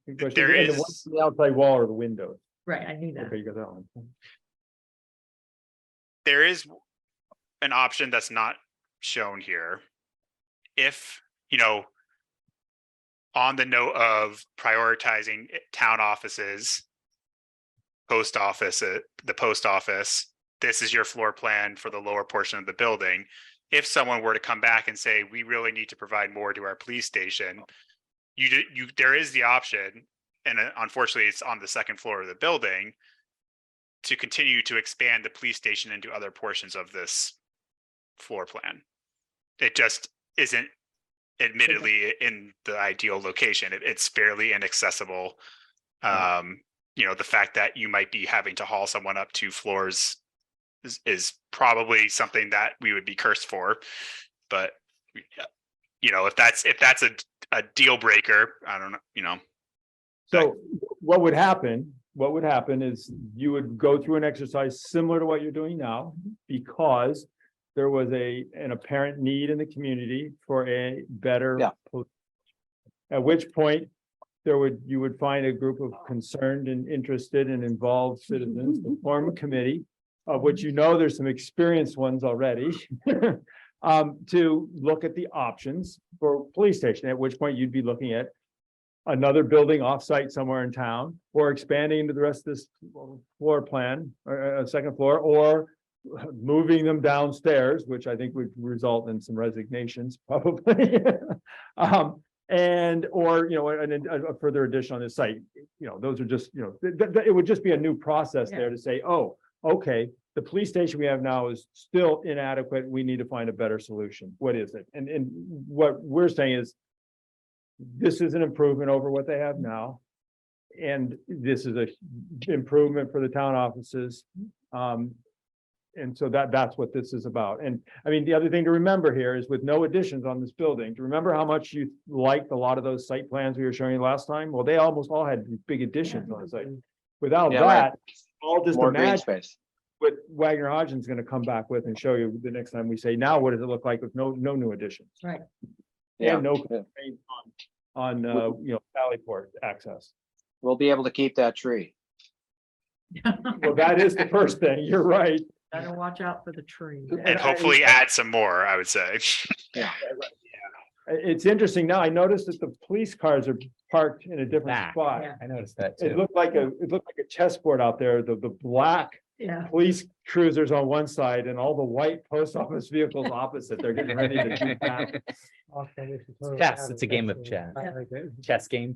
Speaker 6: There
Speaker 3: And the
Speaker 6: is-
Speaker 3: ones on the outside wall or the windows.
Speaker 5: right, I knew that.
Speaker 3: Okay, you got that one.
Speaker 6: There is an option that's not shown here. If, on the note of prioritizing town offices, post office, the post office, this is your floor plan for the lower portion of the building. If someone were to come back and say, we really need to provide more to our police station, there is the option, and unfortunately it's on the second floor of the building, to continue to expand the police station into other portions of this floor plan. It just isn't admittedly in the ideal location. It's fairly inaccessible. The fact that you might be having to haul someone up 2 floors is probably something that we would be cursed for. But if that's a deal breaker, I don't know,
Speaker 3: So what would happen is you would go through an exercise similar to what you're doing now, because there was an apparent need in the community for a better.
Speaker 1: Yeah.
Speaker 3: At which point you would find a group of concerned and interested and involved citizens to form a committee, of which there's some experienced ones already, to look at the options for police station, at which point you'd be looking at another building offsite somewhere in town, or expanding into the rest of this floor plan, or a second floor, or moving them downstairs, which I think would result in some resignations, probably. Or a further addition on this site. Those are just, it would just be a new process there to say, oh, okay, the police station we have now is still inadequate. We need to find a better solution. What is it? And what we're saying is, this is an improvement over what they have now. And this is a improvement for the town offices. And so that's what this is about. And I mean, the other thing to remember here is, with no additions on this building, do you remember how much you liked a lot of those site plans we were showing you last time? Well, they almost all had big additions on the site. Without
Speaker 1: Yeah,
Speaker 3: that,
Speaker 1: right.
Speaker 3: all just
Speaker 1: More green
Speaker 3: imagine
Speaker 1: space.
Speaker 3: what Wagner Hodgins going to come back with and show you the next time we say, now what does it look like with no new additions?
Speaker 5: Right.
Speaker 1: Yeah.
Speaker 3: And no constraints on Sallyport access.
Speaker 1: We'll be able to keep that tree.
Speaker 3: Well, that is the first thing. You're right.
Speaker 5: Gotta watch out for the tree.
Speaker 6: and hopefully add some more, I would say.
Speaker 3: It's interesting now. I noticed that the police cars are parked in a different
Speaker 4: Back.
Speaker 3: spot.
Speaker 5: Yeah.
Speaker 4: I noticed that
Speaker 3: It
Speaker 4: too.
Speaker 3: looked like a chessboard out there. The black
Speaker 5: Yeah,
Speaker 3: police cruisers on one side and all the white post office vehicles opposite. They're getting ready to do that.
Speaker 4: Chess, it's a game of chess.
Speaker 2: I like it.
Speaker 4: Chess game.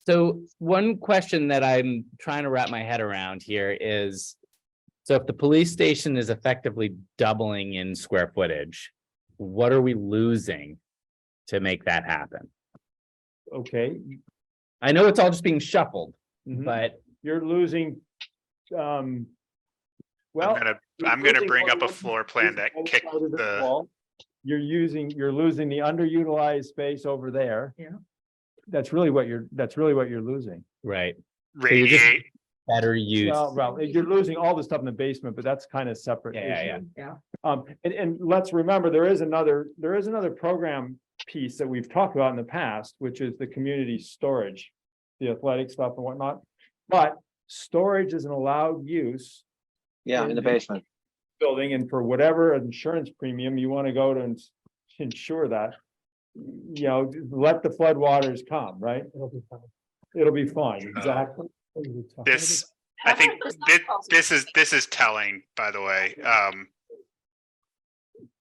Speaker 4: So one question that I'm trying to wrap my head around here is, so if the police station is effectively doubling in square footage, what are we losing to make that happen?
Speaker 3: Okay.
Speaker 4: I know it's all just being shuffled,
Speaker 3: Mhm.
Speaker 4: but
Speaker 3: You're losing, well.
Speaker 6: I'm gonna bring up a floor plan that kicked the,
Speaker 3: You're losing the underutilized space over there.
Speaker 5: Yeah.
Speaker 3: That's really what you're losing.
Speaker 4: right, you're just-
Speaker 6: radiate.
Speaker 4: better use.
Speaker 3: Well, you're losing all the stuff in the basement, but that's kind of separate.
Speaker 4: Yeah,
Speaker 3: issue.
Speaker 5: yeah.
Speaker 3: And let's remember, there is another program piece that we've talked about in the past, which is the community storage, the athletic stuff and whatnot. But storage is an allowed use
Speaker 1: Yeah, in the basement.
Speaker 3: building, and for whatever insurance premium you want to go to ensure that, let the flood waters come, right? It'll be fine, exactly.
Speaker 6: This, I think this is telling, by the way.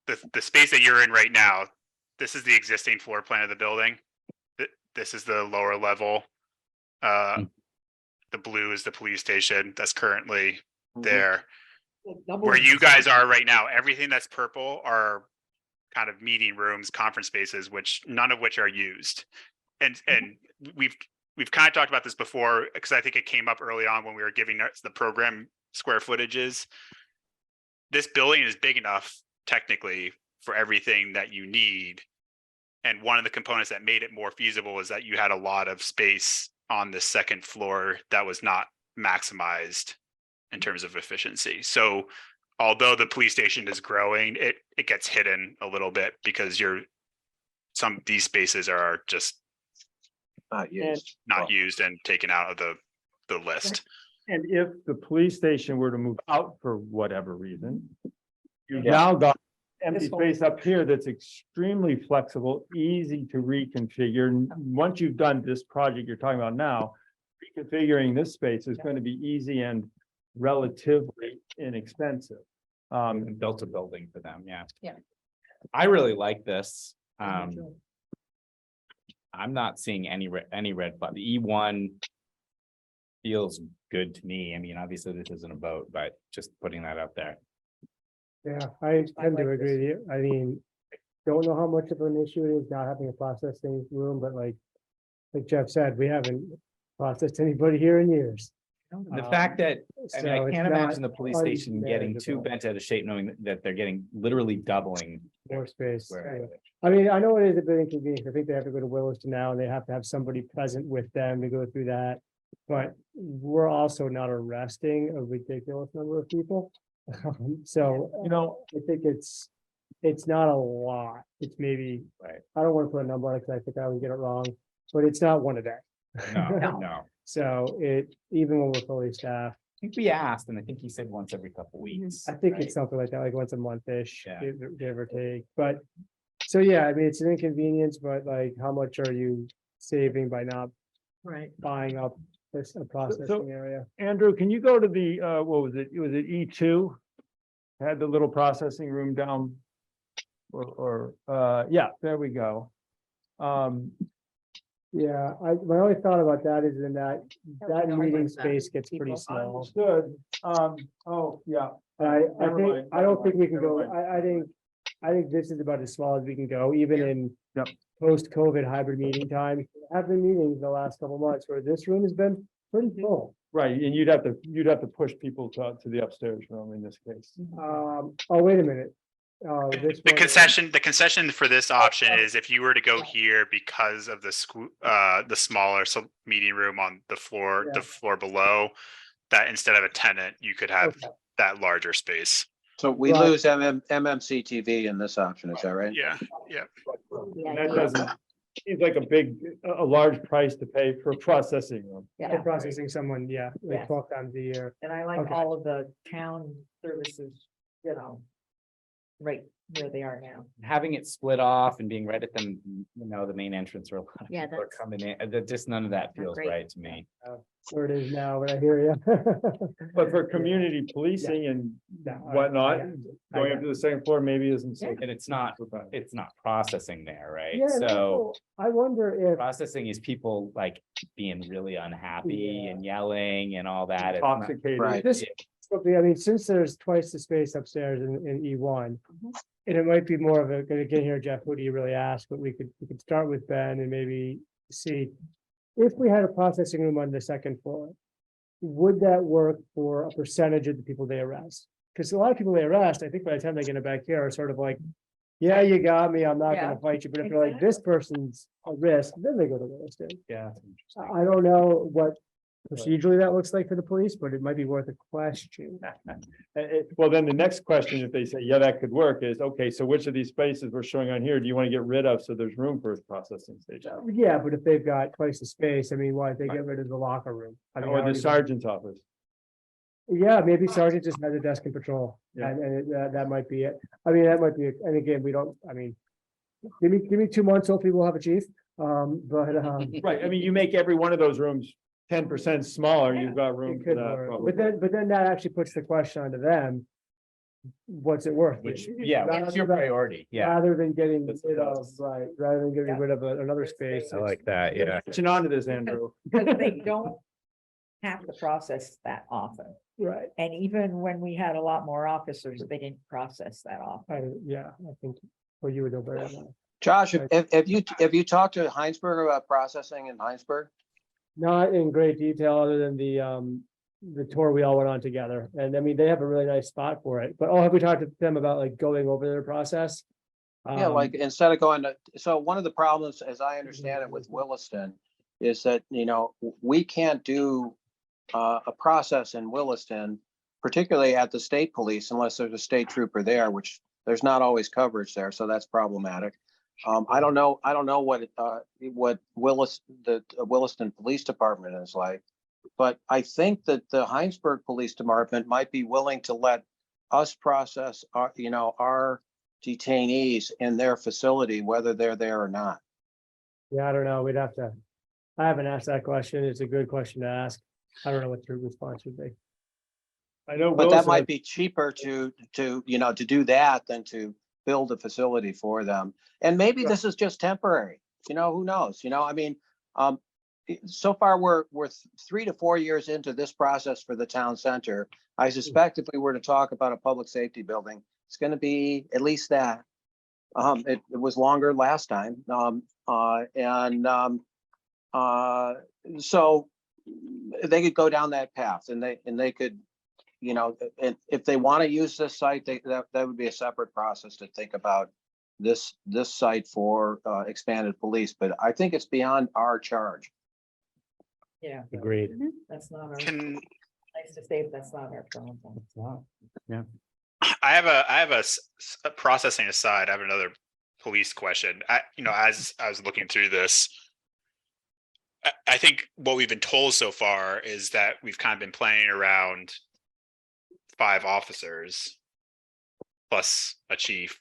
Speaker 6: The space that you're in right now, this is the existing floor plan of the building. This is the lower level. The blue is the police station that's currently
Speaker 1: Mhm.
Speaker 6: there.
Speaker 5: Double-
Speaker 6: Where you guys are right now, everything that's purple are kind of meeting rooms, conference spaces, which none of which are used. And we've kind of talked about this before, because I think it came up early on when we were giving us the program square footages. This building is big enough technically for everything that you need. And one of the components that made it more feasible is that you had a lot of space on the second floor that was not maximized in terms of efficiency. So although the police station is growing, it gets hidden a little bit because these spaces are just
Speaker 1: Not used.
Speaker 6: not used and taken out of the list.
Speaker 3: And if the police station were to move out for whatever reason, you've
Speaker 4: Yeah.
Speaker 3: now got empty
Speaker 5: This whole-
Speaker 3: space up here that's extremely flexible, easy to reconfigure. And once you've done this project you're talking about now, reconfiguring this space is going to be easy and relatively inexpensive.
Speaker 4: And built a building for them, yeah.
Speaker 5: Yeah.
Speaker 4: I really like this. I'm not seeing any red flag. The E1 feels good to me. I mean, obviously this isn't a vote, but just putting that out there.
Speaker 2: Yeah, I tend
Speaker 5: like
Speaker 2: to agree with you. I mean, don't know how much of an issue it is not having a processing room, but like Jeff said, we haven't processed anybody here in years.
Speaker 4: The fact that, I mean, I
Speaker 2: So it's
Speaker 4: can't
Speaker 2: not
Speaker 4: imagine the police station getting too
Speaker 2: unmanageable.
Speaker 4: bent out of shape, knowing that they're getting literally doubling.
Speaker 2: More space.
Speaker 4: square
Speaker 2: Yeah.
Speaker 4: footage.
Speaker 2: I mean, I know it is a bit inconvenient. I think they have to go to Williston now and they have to have somebody present with them to go through that. But we're also not arresting a ridiculous number of people. So,
Speaker 3: You know,
Speaker 2: I think it's not a lot. It's maybe,
Speaker 4: Right.
Speaker 2: I don't want to put a number on it because I think I would get it wrong, but it's not one a day.
Speaker 4: No, no.
Speaker 2: So even when we're fully staffed,
Speaker 4: I think we asked, and I think he said once every couple weeks.
Speaker 2: I think
Speaker 4: right?
Speaker 2: it's something like that, like once a month-ish,
Speaker 4: Yeah.
Speaker 2: give or take, but. So yeah, I mean, it's an inconvenience, but like, how much are you saving by not
Speaker 5: Right.
Speaker 2: buying up a processing area?
Speaker 3: Andrew, can you go to the, what was it? Was it E2? Had the little processing room down. Yeah, there we go.
Speaker 2: Yeah, my only thought about that is in that
Speaker 5: I
Speaker 2: meeting
Speaker 5: like that.
Speaker 2: space gets pretty
Speaker 5: People-
Speaker 2: small.
Speaker 3: Understood. Oh, yeah.
Speaker 2: I
Speaker 3: Never
Speaker 2: think,
Speaker 3: mind,
Speaker 2: I don't
Speaker 3: never
Speaker 2: think we
Speaker 3: mind,
Speaker 2: can
Speaker 3: never
Speaker 2: go,
Speaker 3: mind.
Speaker 2: I think this is about as small as we can go, even
Speaker 5: Yeah.
Speaker 2: in.
Speaker 3: Yep.
Speaker 2: Post-COVID hybrid meeting time, have been meetings the last couple months where this room has been pretty full.
Speaker 3: Right, and you'd have to push people to the upstairs room in this case.
Speaker 2: Oh, wait a minute. This
Speaker 6: The
Speaker 2: one-
Speaker 6: concession for this option is if you were to go here because of the smaller meeting room on the
Speaker 2: Yeah.
Speaker 6: floor below, that instead of a tenant, you could have
Speaker 2: Okay.
Speaker 6: that larger space.
Speaker 1: So we
Speaker 2: Right.
Speaker 1: lose MMC TV in this option, is that right?
Speaker 6: Yeah.
Speaker 3: And that doesn't, seems like a large price to pay for a processing room.
Speaker 2: For processing someone, yeah, like
Speaker 5: Yeah.
Speaker 2: 12 times a year.
Speaker 5: And I like
Speaker 2: Okay.
Speaker 5: all of the town services, right where they are now.
Speaker 4: Having it split off and being right at the main entrance where a lot of
Speaker 7: Yeah,
Speaker 4: people are
Speaker 7: that's-
Speaker 4: coming in, just none of that feels
Speaker 7: great.
Speaker 4: right to me.
Speaker 2: Where it is now, but I hear you.
Speaker 3: But for community policing and whatnot, going up to the second floor maybe isn't so.
Speaker 4: And it's not processing there, right?
Speaker 2: Yeah,
Speaker 4: So
Speaker 2: no, I wonder if,
Speaker 4: processing is people like being really unhappy
Speaker 2: Yeah.
Speaker 4: and yelling and all that. It's not-
Speaker 3: Intoxicated.
Speaker 1: Right.
Speaker 2: this, I mean, since there's twice the space upstairs in E1. And it might be more of a, again here, Jeff, who do you really ask? But we could start with Ben and maybe see. If we had a processing room on the second floor, would that work for a percentage of the people they arrest? Because a lot of people they arrest, I think by the time they get it back here are sort of like, yeah, you got me, I'm not
Speaker 5: Yeah,
Speaker 2: gonna fight you, but if they're like, this person's a risk, then they go to Williston.
Speaker 4: Yeah.
Speaker 2: I don't know what procedurally that looks like for the police, but it might be worth a question.
Speaker 3: Well, then the next question, if they say, yeah, that could work, is, okay, so which of these spaces we're showing on here, do you want to get rid of so there's room for a processing station?
Speaker 2: Yeah, but if they've got twice the space, I mean, why they get rid of the locker room? I mean, I
Speaker 3: Or
Speaker 2: don't
Speaker 3: the
Speaker 2: even-
Speaker 3: sergeant's office?
Speaker 2: Yeah, maybe sergeant just has a desk in patrol,
Speaker 3: Yeah.
Speaker 2: and that might be it. I mean, that might be, and again, we don't, I mean, give me 2 months, hopefully we'll have a chief, but,
Speaker 3: Right, I mean, you make every one of those rooms 10% smaller, you've got room
Speaker 2: it
Speaker 3: for
Speaker 2: could
Speaker 3: that.
Speaker 2: work.
Speaker 3: probably.
Speaker 2: But then that actually puts the question onto them. what's it worth?
Speaker 4: Which, yeah, what's your priority? Yeah,
Speaker 2: Rather than getting
Speaker 3: That's-
Speaker 2: rid of, right, rather than getting
Speaker 5: Yeah.
Speaker 2: rid of another space.
Speaker 4: I like that, yeah.
Speaker 3: Catching on to this, Andrew.
Speaker 5: Because they don't have to process that often.
Speaker 2: Right,
Speaker 5: And even when we had a lot more officers, they didn't process that often.
Speaker 2: yeah, I think, well, you would know better than that.
Speaker 1: Josh, if you talked to Heinsberg about processing in Heinsberg?
Speaker 2: Not in great detail, other than the tour we all went on together, and I mean, they have a really nice spot for it, but have we talked to them about like going over their process?
Speaker 1: Yeah, like instead of going to, so one of the problems, as I understand it with Williston, is that, we can't do a process in Williston, particularly at the state police, unless there's a state trooper there, which there's not always coverage there, so that's problematic. I don't know what the Williston Police Department is like, but I think that the Heinsberg Police Department might be willing to let us process our detainees in their facility, whether they're there or not.
Speaker 2: Yeah, I don't know, I haven't asked that question, it's a good question to ask, I don't know what your response would be.
Speaker 3: I know.
Speaker 1: But that
Speaker 3: Wilson-
Speaker 1: might be cheaper to do that than to build a facility for them. And maybe this is just temporary, who knows, I mean, so far we're 3 to 4 years into this process for the town center. I suspect if we were to talk about a public safety building, it's going to be at least that. It was longer last time. So they could go down that path, and they could, and if they want to use this site, that would be a separate process to think about this site for expanded police. But I think it's beyond our charge.
Speaker 5: Yeah,
Speaker 4: Agreed.
Speaker 5: that's not our,
Speaker 6: Can,
Speaker 5: nice to say, that's not our problem.
Speaker 6: I have a processing aside, I have another police question. As I was looking through this, I think what we've been told so far is that we've kind of been playing around 5 officers plus a chief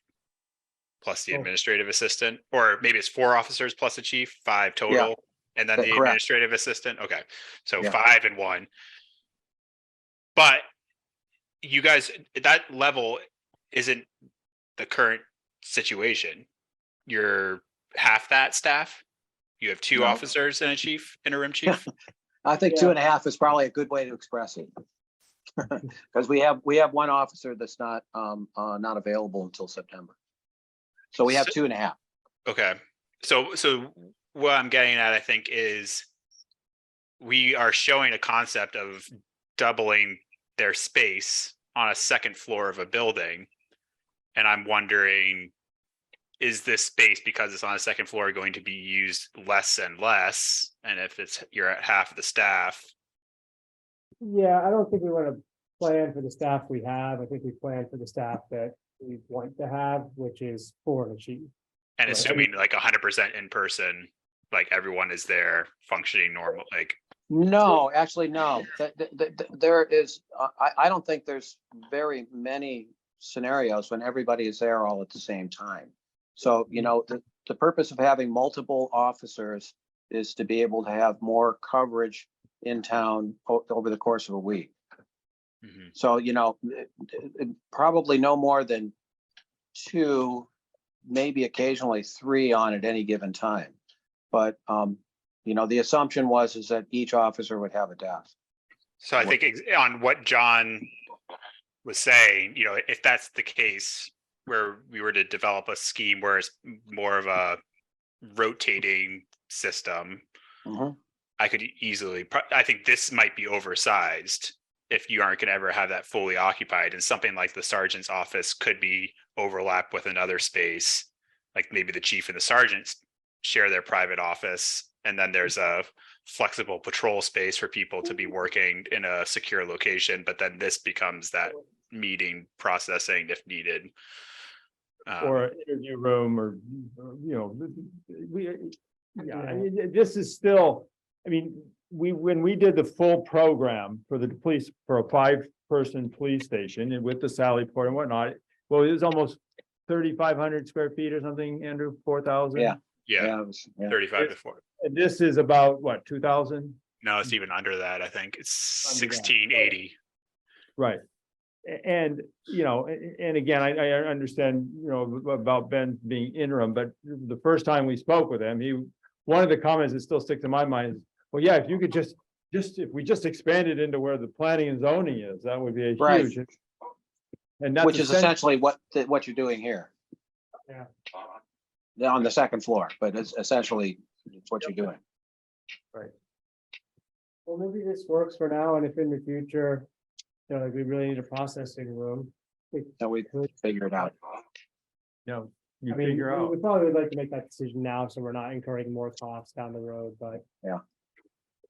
Speaker 6: plus the
Speaker 2: Oh.
Speaker 6: administrative assistant, or maybe it's 4 officers plus a chief, 5 total, and then the
Speaker 1: Correct.
Speaker 6: administrative assistant. Okay, so
Speaker 1: Yeah.
Speaker 6: 5 and 1. But you guys, that level isn't the current situation. You're half that staff. You have 2
Speaker 1: No.
Speaker 6: officers and a chief, interim chief.
Speaker 1: I think
Speaker 2: Yeah.
Speaker 1: 2.5 is probably a good way to express it. Because we have 1 officer that's not available until September. So we have
Speaker 6: So-
Speaker 1: 2.5.
Speaker 6: Okay, so what I'm getting at, I think, is we are showing a concept of doubling their space on a second floor of a building. And I'm wondering, is this space, because it's on a second floor, going to be used less and less? And if you're at half of the staff,
Speaker 2: Yeah, I don't think we want to plan for the staff we have, I think we plan for the staff that we want to have, which is 4 and a chief.
Speaker 6: and
Speaker 2: Right.
Speaker 6: assuming like 100% in person, like everyone is there functioning normal, like,
Speaker 1: No, actually, no. There is, I don't think there's very many scenarios when everybody is there all at the same time. So, the purpose of having multiple officers is to be able to have more coverage in town over the course of a week.
Speaker 6: mhm.
Speaker 1: So, probably no more than 2, maybe occasionally 3 on at any given time. But, the assumption is that each officer would have a desk.
Speaker 6: So I think on what John was saying, if that's the case, where we were to develop a scheme where it's more of a rotating system,
Speaker 1: Mhm.
Speaker 6: I could easily, I think this might be oversized if you aren't going to ever have that fully occupied, and something like the sergeant's office could be overlapped with another space, like maybe the chief and the sergeant share their private office, and then there's a flexible patrol space for people to be working in a secure location, but then this becomes that meeting processing if needed.
Speaker 3: Or an interview room, or, I mean, this is still, I mean, when we did the full program for the police, for a 5-person police station, and with the Sally Port and whatnot, well, it was almost 3,500 square feet or something, Andrew, 4,000?
Speaker 1: Yeah.
Speaker 6: Yeah,
Speaker 1: it was- yeah.
Speaker 6: 35 to 40.
Speaker 3: And this is about, what, 2,000?
Speaker 6: No, it's even under that. I think it's
Speaker 3: Under that.
Speaker 6: 1680.
Speaker 3: Right. And, you know, and again, I understand, you know, about Ben being interim, but the first time we spoke with him, one of the comments that still sticks in my mind is, well, yeah, if you could just if we just expanded into where the planning and zoning is, that would be a
Speaker 1: Right.
Speaker 3: huge. And that's
Speaker 1: Which is essentially what you're doing here.
Speaker 2: Yeah.
Speaker 1: On the second floor, but it's essentially it's what you're doing.
Speaker 2: Well, maybe this works for now, and if in the future, you know, like we really need a processing room.
Speaker 1: So we figure it out.
Speaker 3: You know, you
Speaker 2: I mean,
Speaker 3: figure out.
Speaker 2: we probably would like to make that decision now, so we're not incurring more costs down the road, but.
Speaker 1: Yeah.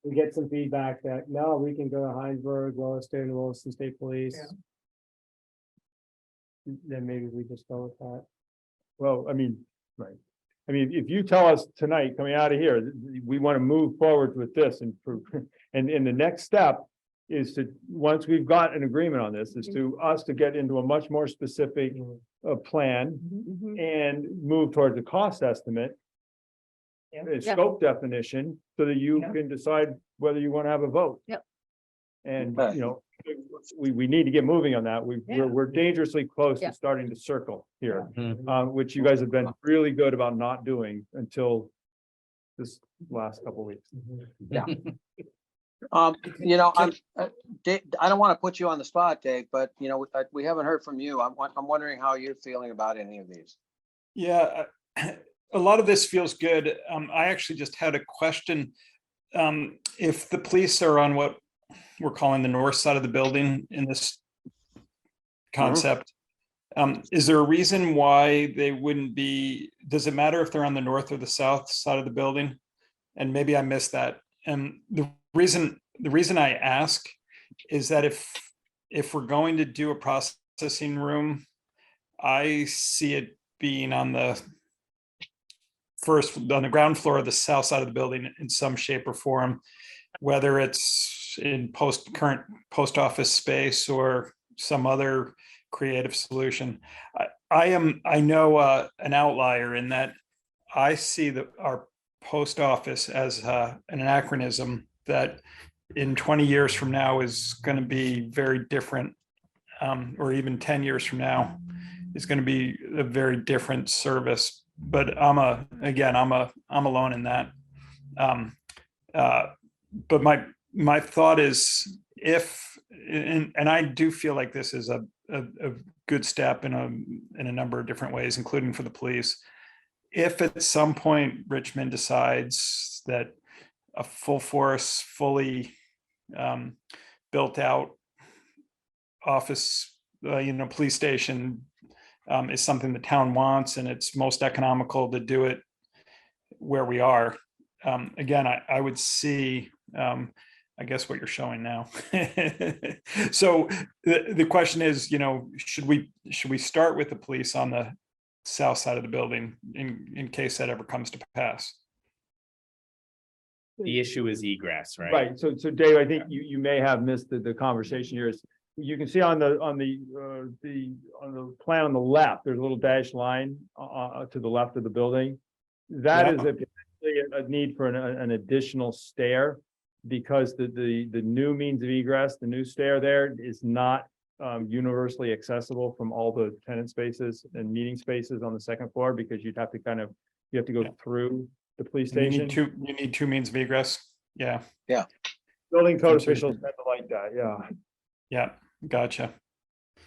Speaker 2: We get some feedback that, no, we can go to Heinsberg, Williston State Police. Then maybe we just go with that.
Speaker 3: Well, I mean, right. I mean, if you tell us tonight, coming out of here, we want to move forward with this and the next step is to, once we've got an agreement on this, is to us to get into a much more specific plan and move towards a cost estimate. A scope definition, so that you can decide whether you want to have a vote.
Speaker 5: Yep.
Speaker 3: And,
Speaker 1: Okay.
Speaker 3: you know, we need to get moving on that. We're dangerously close
Speaker 5: Yeah.
Speaker 3: to starting to circle here.
Speaker 4: Mhm.
Speaker 3: Which you guys have been really good about not doing until this last couple of weeks.
Speaker 1: You know, Dave, I don't want to put you on the spot, Dave, but you know, we haven't heard from you. I'm wondering how you're feeling about any of these.
Speaker 7: Yeah, a lot of this feels good. I actually just had a question. If the police are on what we're calling the north side of the building in this concept, is there a reason why they wouldn't be, does it matter if they're on the north or the south side of the building? And maybe I missed that. And the reason I ask is that if we're going to do a processing room, I see it being on the ground floor of the south side of the building in some shape or form, whether it's in current post office space or some other creative solution. I know an outlier in that I see our post office as an anachronism that in 20 years from now is going to be very different, or even 10 years from now is going to be a very different service. But I'm alone in that. But my thought is, and I do feel like this is a good step in a number of different ways, including for the police. If at some point Richmond decides that a full force, fully built out office, police station is something the town wants, and it's most economical to do it where we are. Again, I would see, I guess, what you're showing now. So the question is, should we start with the police on the south side of the building in case that ever comes to pass?
Speaker 4: The issue is egress, right?
Speaker 3: Right, so Dave, I think you may have missed the conversation here. You can see on the plan on the left, there's a little dashed line to the left of the building. That is a need for an additional stair, because the new means of egress, the new stair there is not universally accessible from all the tenant spaces and meeting spaces on the second floor, because you have to go through the police station.
Speaker 7: You need two means of egress. Yeah.
Speaker 3: Building code officials tend to like that,
Speaker 7: Yeah. Gotcha.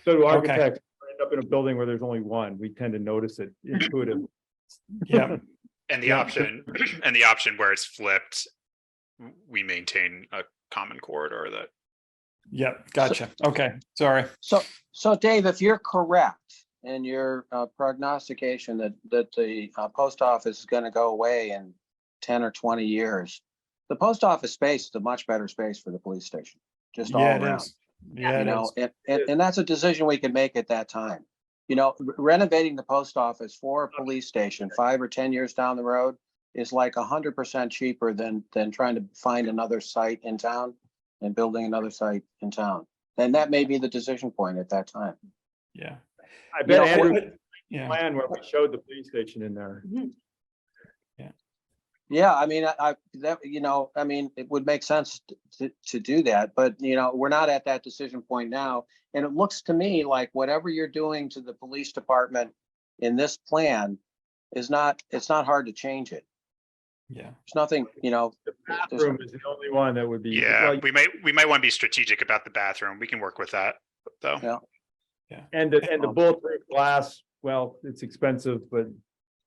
Speaker 3: So do
Speaker 7: Okay.
Speaker 3: architects. End up in a building where there's only one, we tend to notice it intuitively.
Speaker 7: Yeah.
Speaker 6: And the
Speaker 7: Yeah.
Speaker 6: option where it's flipped, we maintain a common corridor that.
Speaker 7: Yeah. Gotcha. Okay. Sorry.
Speaker 1: So Dave, if you're correct in your prognostication that the post office is going to go away in 10 or 20 years, the post office space is a much better space for the police station, just all
Speaker 7: Yeah, it
Speaker 1: around.
Speaker 7: is. Yeah, it is.
Speaker 1: And that's a decision we can make at that time. Renovating the post office for a police station 5 or 10 years down the road is like 100% cheaper than trying to find another site in town and building another site in town. And that may be the decision point at that time.
Speaker 7: Yeah.
Speaker 3: I bet
Speaker 1: You know,
Speaker 3: Andrew
Speaker 7: Yeah.
Speaker 3: plan where we showed the police station in there.
Speaker 1: Yeah, I mean, that, I mean, it would make sense to do that, but we're not at that decision point now. And it looks to me like whatever you're doing to the police department in this plan it's not hard to change it.
Speaker 7: Yeah.
Speaker 1: There's nothing, there's-
Speaker 3: Bathroom is the only one that would be.
Speaker 6: Yeah,
Speaker 3: well,
Speaker 6: we might want to be strategic about the bathroom. We can work with that, though.
Speaker 1: Yeah.
Speaker 3: And the bulletproof glass, well, it's expensive, but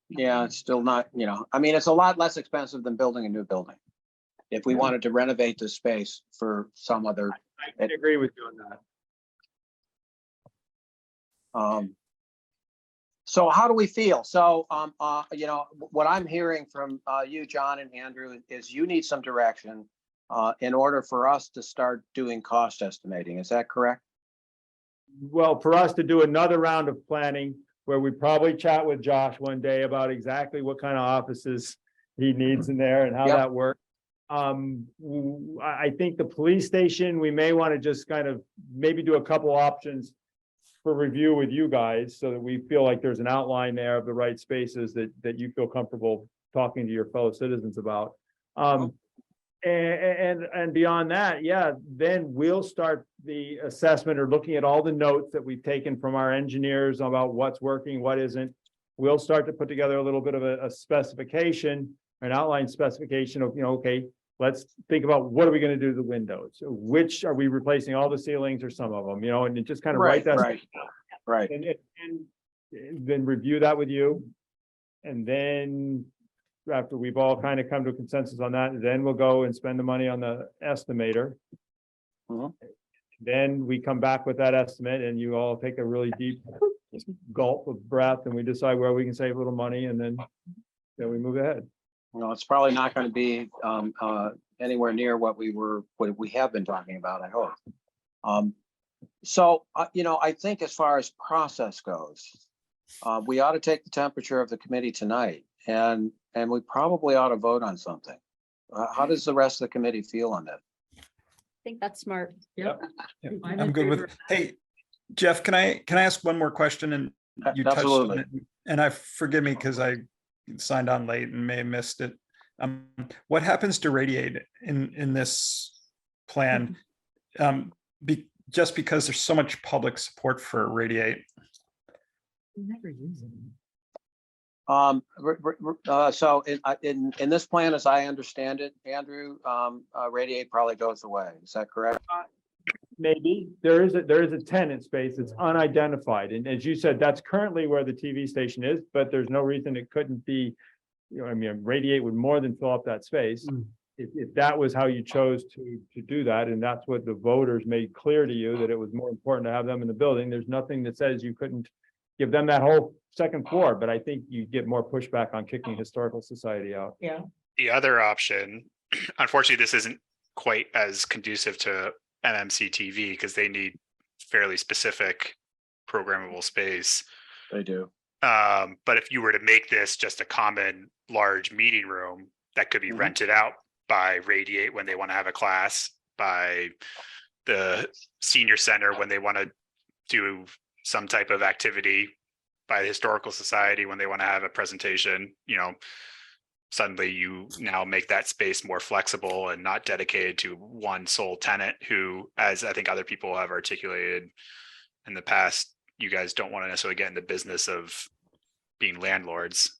Speaker 1: yeah, it's still not, I mean, it's a lot less expensive than building a new building. If we wanted to renovate the space for some other,
Speaker 3: I can agree with you on that.
Speaker 1: So how do we feel? So, what I'm hearing from you, John and Andrew, is you need some direction in order for us to start doing cost estimating. Is that correct?
Speaker 3: Well, for us to do another round of planning where we probably chat with Josh one day about exactly what kind of offices he needs in there and how
Speaker 1: Yep.
Speaker 3: that works. I think the police station, we may want to just kind of maybe do a couple options for review with you guys so that we feel like there's an outline there of the right spaces that you feel comfortable talking to your fellow citizens about. And beyond that, yeah, then we'll start the assessment or looking at all the notes that we've taken from our engineers about what's working, what isn't. We'll start to put together a little bit of a specification, an outline specification of, okay, let's think about what are we going to do to the windows? Which are we replacing, all the ceilings or some of them, and just kind of write that.
Speaker 1: Right.
Speaker 3: And then review that with you. And then after we've all kind of come to a consensus on that, then we'll go and spend the money on the estimator.
Speaker 1: Mhm.
Speaker 3: Then we come back with that estimate and you all take a really deep gulp of breath and we decide where we can save a little money and then we move ahead.
Speaker 1: It's probably not going to be anywhere near what we have been talking about, I hope. So, I think as far as process goes, we ought to take the temperature of the committee tonight and we probably ought to vote on something. How does the rest of the committee feel on that?
Speaker 8: I think that's smart.
Speaker 5: Yep.
Speaker 7: Yeah,
Speaker 5: I'm
Speaker 7: I'm
Speaker 5: in
Speaker 7: good with,
Speaker 5: favor.
Speaker 7: hey, Jeff, can I ask one more question? And you touched on
Speaker 1: Absolutely.
Speaker 7: it, and forgive me because I signed on late and may have missed it. What happens to radiate in this plan? Just because there's so much public support for radiate.
Speaker 5: Never use it.
Speaker 1: So in this plan, as I understand it, Andrew, radiate probably goes away. Is that correct?
Speaker 3: Maybe there is a tenant space that's unidentified. And as you said, that's currently where the TV station is, but there's no reason it couldn't be, radiate would more than fill up that space. If that was how you chose to do that, and that's what the voters made clear to you, that it was more important to have them in the building, there's nothing that says you couldn't give them that whole second floor, but I think you get more pushback on kicking Historical Society out.
Speaker 5: Yeah.
Speaker 6: The other option, unfortunately, this isn't quite as conducive to MMC TV because they need fairly specific programmable space.
Speaker 1: They do.
Speaker 6: But if you were to make this just a common large meeting room that could be rented out by Radiate when they want to have a class, by the senior center when they want to do some type of activity, by the Historical Society when they want to have a presentation, suddenly you now make that space more flexible and not dedicated to one sole tenant who, as I think other people have articulated in the past, you guys don't want to necessarily get in the business of being landlords.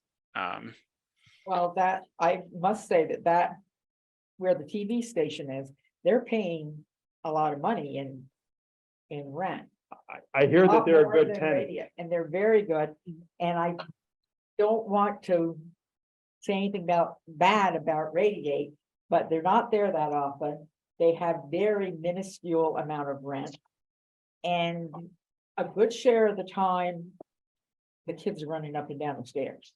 Speaker 5: Well, that, I must say that where the TV station is, they're paying a lot of money in rent.
Speaker 3: I hear that
Speaker 5: Lot
Speaker 3: they're a
Speaker 5: more
Speaker 3: good
Speaker 5: than
Speaker 3: tenant.
Speaker 5: Radiant, and they're very good, and I don't want to say anything bad about Radiate, but they're not there that often. They have very minuscule amount of rent. And a good share of the time, the kids are running up and down the stairs.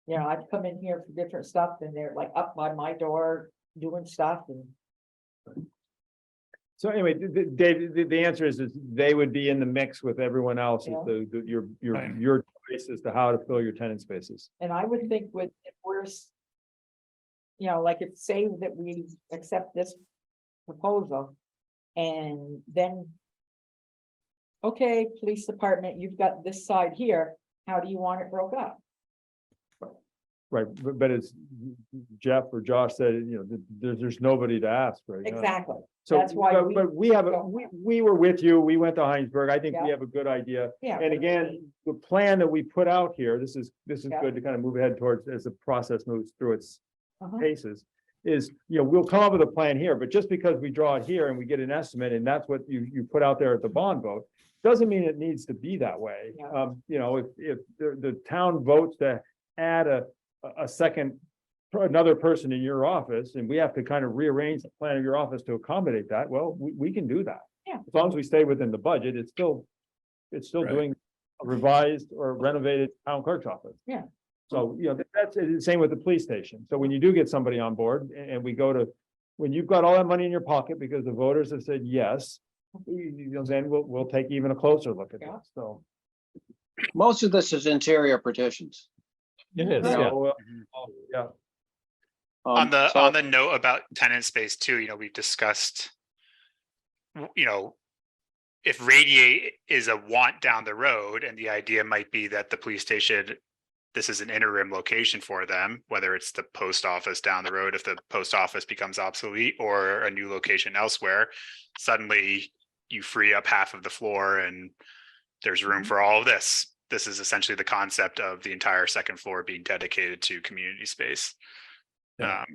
Speaker 5: I've come in here for different stuff and they're like up by my door doing stuff and.
Speaker 3: So anyway, Dave, the answer is they would be in the mix with everyone else.
Speaker 5: Yeah.
Speaker 3: Your choice as to how to fill your tenant spaces.
Speaker 5: And I would think if we're, like if say that we accept this proposal and then. Okay, police department, you've got this side here. How do you want it broke up?
Speaker 3: Right, but it's Jeff or Josh said, there's nobody to ask right now.
Speaker 5: Exactly.
Speaker 3: So,
Speaker 5: That's why
Speaker 3: but we have, we were with you, we went to Heinsberg, I think we
Speaker 5: Yeah.
Speaker 3: have a good idea.
Speaker 5: Yeah.
Speaker 3: And again, the plan that we put out here, this is
Speaker 5: Yeah.
Speaker 3: good to kind of move ahead towards as the process moves through its
Speaker 5: Uh-huh.
Speaker 3: paces. Is, we'll come up with a plan here, but just because we draw it here and we get an estimate and that's what you put out there at the bond vote, doesn't mean it needs to be that way.
Speaker 5: Yeah.
Speaker 3: If the town votes to add a second, another person in your office, and we have to kind of rearrange the plan of your office to accommodate that, well, we can do that.
Speaker 5: Yeah.
Speaker 3: As long as we stay within the budget, it's still
Speaker 6: Right.
Speaker 3: doing a revised or renovated town clerk's office.
Speaker 5: Yeah.
Speaker 3: So, that's the same with the police station. So when you do get somebody on board and we go to, when you've got all that money in your pocket because the voters have said yes, then we'll take even a closer look at
Speaker 5: Yeah.
Speaker 3: this, so.
Speaker 1: Most of this is interior partitions.
Speaker 4: It is,
Speaker 3: Yeah.
Speaker 4: yeah.
Speaker 6: On the
Speaker 1: So-
Speaker 6: on the note about tenant space too, we've discussed, if radiate is a want down the road, and the idea might be that the police station, this is an interim location for them, whether it's the post office down the road, if the post office becomes obsolete, or a new location elsewhere, suddenly you free up half of the floor and there's room for all of this. This is essentially the concept of the entire second floor being dedicated to community space.
Speaker 3: Yeah.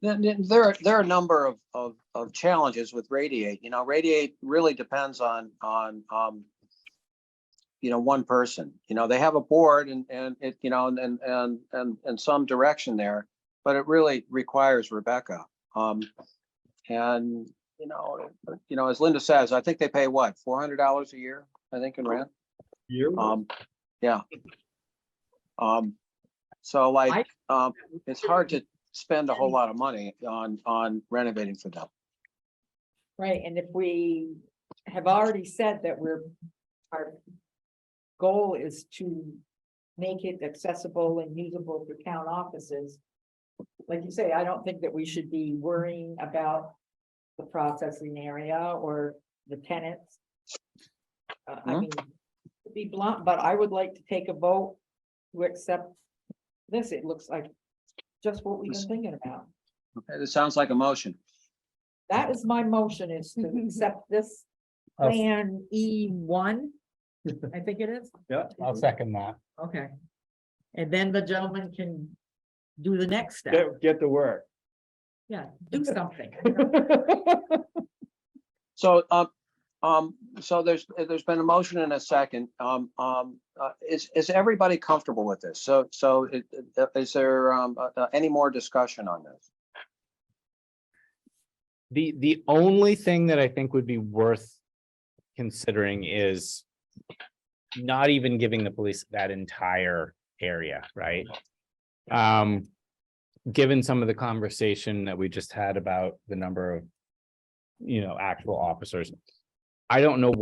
Speaker 1: There are a number of challenges with radiate. Radiate really depends on one person. They have a board and it, and some direction there, but it really requires Rebecca. And as Linda says, I think they pay what, $400 a year, I think, in rent. Yeah. So like, it's hard to spend a whole lot of money on renovating for them.
Speaker 5: Right, and if we have already said that our goal is to make it accessible and usable for town offices. Like you say, I don't think that we should be worrying about the processing area or the tenants. I mean, to be blunt, but I would like to take a vote to accept this. It looks like just what we've been thinking about.
Speaker 1: Okay, this sounds like a motion.
Speaker 5: That is my motion, is to accept this plan E1, I think it is.
Speaker 3: Yeah.
Speaker 4: I'll second that.
Speaker 5: Okay. And then the gentleman can do the next step.
Speaker 3: Get to work.
Speaker 5: Yeah, do something.
Speaker 1: So, so there's been a motion and a second. Is everybody comfortable with this? So is there any more discussion on this?
Speaker 4: The only thing that I think would be worth considering is not even giving the police that entire area, right? Given some of the conversation that we just had about the number of, actual officers, I don't know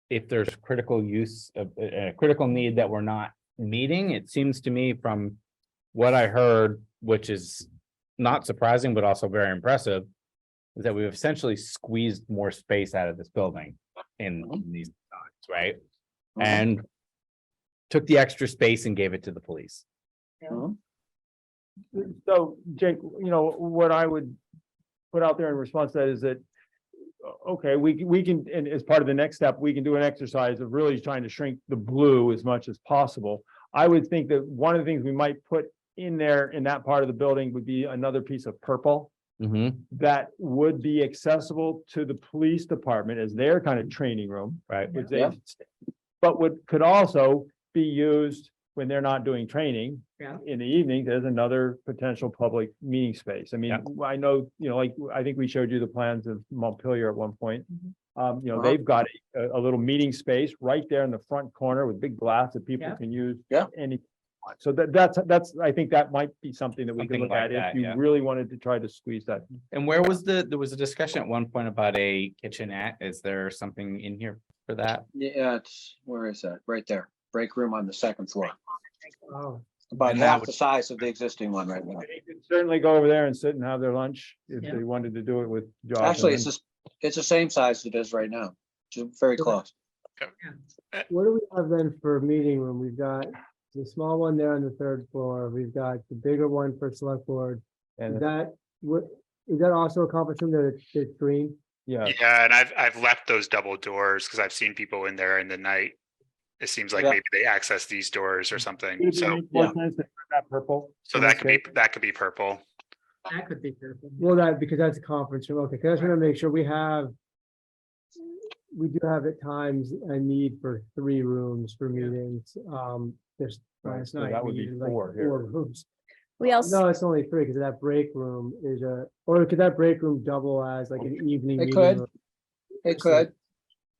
Speaker 4: if there's critical use of a critical need that we're not meeting. It seems to me from what I heard, which is not surprising, but also very impressive, is that we've essentially squeezed more space out of this building in these times, right? And took the extra space and gave it to the police.
Speaker 3: So, Jake, what I would put out there in response to that is that, okay, we can, and as part of the next step, we can do an exercise of really trying to shrink the blue as much as possible. I would think that one of the things we might put in there in that part of the building would be another piece of purple that would be accessible to the police department as their kind of training room, right? Which they, but could also be used when they're not doing training in the evening. There's another potential public meeting space. I mean, I know, like, I think we showed you the plans of Montpelier at one point. They've got a little meeting space right there in the front corner with big glass that people can use. Any. So that's, I think that might be something that we can
Speaker 4: Something
Speaker 3: look
Speaker 4: like
Speaker 3: at
Speaker 4: that,
Speaker 3: if you really wanted to try to squeeze that.
Speaker 4: And there was a discussion at one point about a kitchenette. Is there something in here for that?
Speaker 1: Yeah, where is that? Right there. Break room on the second floor.
Speaker 2: Oh,
Speaker 1: About
Speaker 4: And that
Speaker 1: half
Speaker 4: would-
Speaker 1: the size of the existing one right now.
Speaker 3: They could certainly go over there and sit and have their lunch if
Speaker 5: Yeah.
Speaker 3: they wanted to do it with Josh.
Speaker 1: Actually,
Speaker 3: and
Speaker 1: it's the same size it is right now. Very close.
Speaker 2: what do we have then for meeting room? We've got The small one there on the third floor. We've got the bigger one for select board. Is
Speaker 3: And,
Speaker 2: that, what, is that also a conference room that it's green?
Speaker 3: yeah,
Speaker 6: Yeah, and I've left those double doors because I've seen people in there in the night. It seems like
Speaker 1: Yeah.
Speaker 6: maybe they access these doors or something.
Speaker 3: would it
Speaker 6: So
Speaker 3: make more
Speaker 1: yeah.
Speaker 3: sense to put that purple?
Speaker 6: so
Speaker 3: in
Speaker 6: that
Speaker 3: this
Speaker 6: could be
Speaker 3: case?
Speaker 6: that could be purple.
Speaker 5: That could be good.
Speaker 2: Well, that, because that's a conference room. Okay, 'cause I just want to make sure we do have at times a need for 3 rooms for meetings. This
Speaker 3: Right,
Speaker 2: last
Speaker 3: so
Speaker 2: night.
Speaker 3: that would
Speaker 2: we
Speaker 3: be
Speaker 2: needed like
Speaker 3: 4 here.
Speaker 2: 4 rooms.
Speaker 8: We also,
Speaker 2: No, it's only 3 because that break room is or could that break room double as like an evening?
Speaker 1: It
Speaker 2: meeting
Speaker 1: could.
Speaker 2: room?
Speaker 1: It could.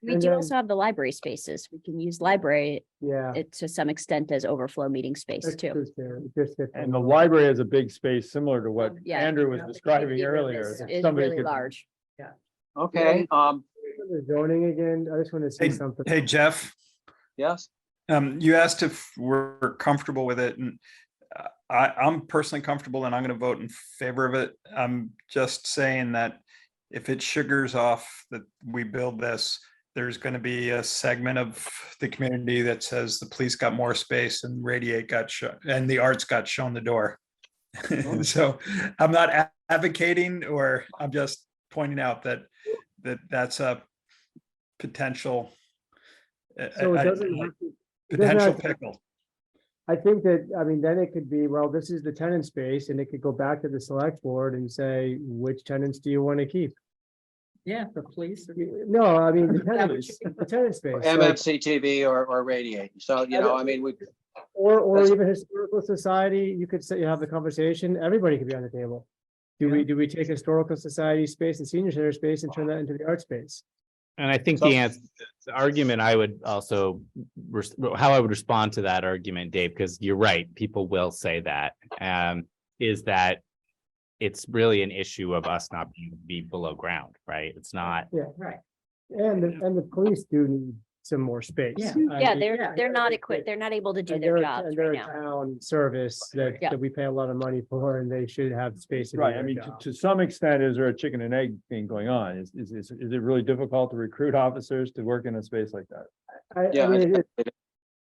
Speaker 8: we
Speaker 2: and
Speaker 8: do
Speaker 2: then-
Speaker 8: also have the library spaces. We can use library
Speaker 2: Yeah.
Speaker 8: it to some extent as overflow meeting space
Speaker 2: that's
Speaker 8: too.
Speaker 2: just there. It just fits
Speaker 3: And
Speaker 2: on
Speaker 3: the library has a big space similar to what
Speaker 8: Yeah.
Speaker 3: Andrew was
Speaker 5: Yeah.
Speaker 3: describing
Speaker 8: The room
Speaker 3: earlier.
Speaker 8: is-
Speaker 3: If
Speaker 8: Is
Speaker 3: somebody
Speaker 8: really
Speaker 3: could-
Speaker 8: large.
Speaker 1: Okay,
Speaker 2: The zoning again, I just want to say
Speaker 7: Hey,
Speaker 2: something.
Speaker 7: hey, Jeff,
Speaker 1: yes,
Speaker 7: you asked if we're comfortable with it, and I'm personally comfortable, and I'm going to vote in favor of it. I'm just saying that if it sugars off that we build this, there's going to be a segment of the community that says the police got more space and Radiate got and the arts got shown the door. So I'm not advocating, or I'm just pointing out that's a potential
Speaker 2: So it doesn't have to. it doesn't
Speaker 7: potential
Speaker 2: have to-
Speaker 7: pickle.
Speaker 2: I think that, I mean, then it could be, well, this is the tenant space, and it could go back to the select board and say, which tenants do you want to keep?
Speaker 5: Yeah, the police.
Speaker 2: No, I mean, the
Speaker 5: That
Speaker 2: tenant,
Speaker 5: would-
Speaker 2: the tenant space. like-
Speaker 1: MMCTV or Radiate. So, you know, I mean, we,
Speaker 2: Or
Speaker 1: That's-
Speaker 2: even historical society, you could say, you have the conversation, everybody could be on the table. Do we take historical society space and senior center space and turn that into the art space?
Speaker 4: And I think
Speaker 1: So-
Speaker 4: the argument I would also, how I would respond to that argument, Dave, because you're right, people will say that, is that it's really an issue of us not being be below ground, right? It's not.
Speaker 5: Right.
Speaker 2: And the police do need some more space.
Speaker 5: Yeah.
Speaker 8: Yeah,
Speaker 5: yeah,
Speaker 8: they're not equipped, they're not able to do
Speaker 2: And
Speaker 8: their
Speaker 2: they're,
Speaker 8: jobs
Speaker 2: and they're
Speaker 8: right
Speaker 2: a
Speaker 8: now.
Speaker 2: town service that,
Speaker 8: Yeah.
Speaker 2: that we pay a lot of money for, and they should have space to do
Speaker 3: Right, I
Speaker 2: their
Speaker 3: mean,
Speaker 2: job.
Speaker 3: to some extent, is there a chicken and egg thing going on? Is it really difficult to recruit officers to work in a space like that?
Speaker 1: Yeah,
Speaker 2: I mean,
Speaker 1: I-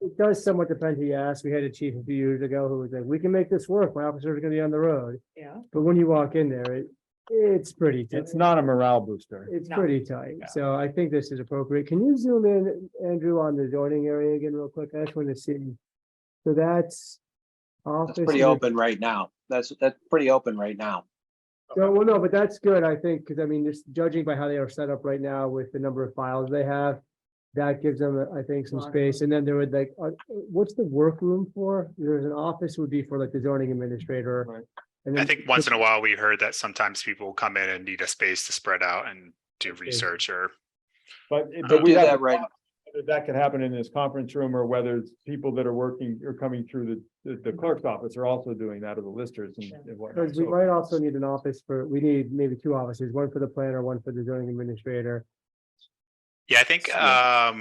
Speaker 2: it does somewhat depend who you ask. We had a chief a few years ago who was like, we can make this work. My officers are gonna be on the road.
Speaker 5: Yeah.
Speaker 2: But when you walk in there, it's pretty tight.
Speaker 3: It's not a morale booster.
Speaker 2: It's
Speaker 5: No.
Speaker 2: pretty tight.
Speaker 3: Yeah.
Speaker 2: So I think this is appropriate. Can you zoom in, Andrew, on the zoning area again real quick? I just want to see. So that's.
Speaker 1: it's pretty open right now. That's pretty open right now.
Speaker 2: No, well, no, but that's good, I think, because I mean, just judging by how they are set up right now with the number of files they have. That gives them, I think, some
Speaker 5: Lot of
Speaker 2: space. And then there would like, what's the workroom for? There's an office would be for like the zoning administrator.
Speaker 1: Right.
Speaker 2: And
Speaker 6: I
Speaker 2: then
Speaker 6: think once in a while we heard that sometimes people will come in and need a space to spread out and do research or
Speaker 3: But
Speaker 1: They
Speaker 3: we
Speaker 1: do
Speaker 3: have
Speaker 1: that
Speaker 3: to
Speaker 1: right.
Speaker 3: talk whether that could happen in this conference room, or whether it's people that are working or coming through the clerk's office are also doing that, or the listers and whatnot.
Speaker 2: Because we
Speaker 3: So-
Speaker 2: might also need an office we need maybe 2 offices, one for the planner, one for the zoning administrator.
Speaker 6: yeah, I think I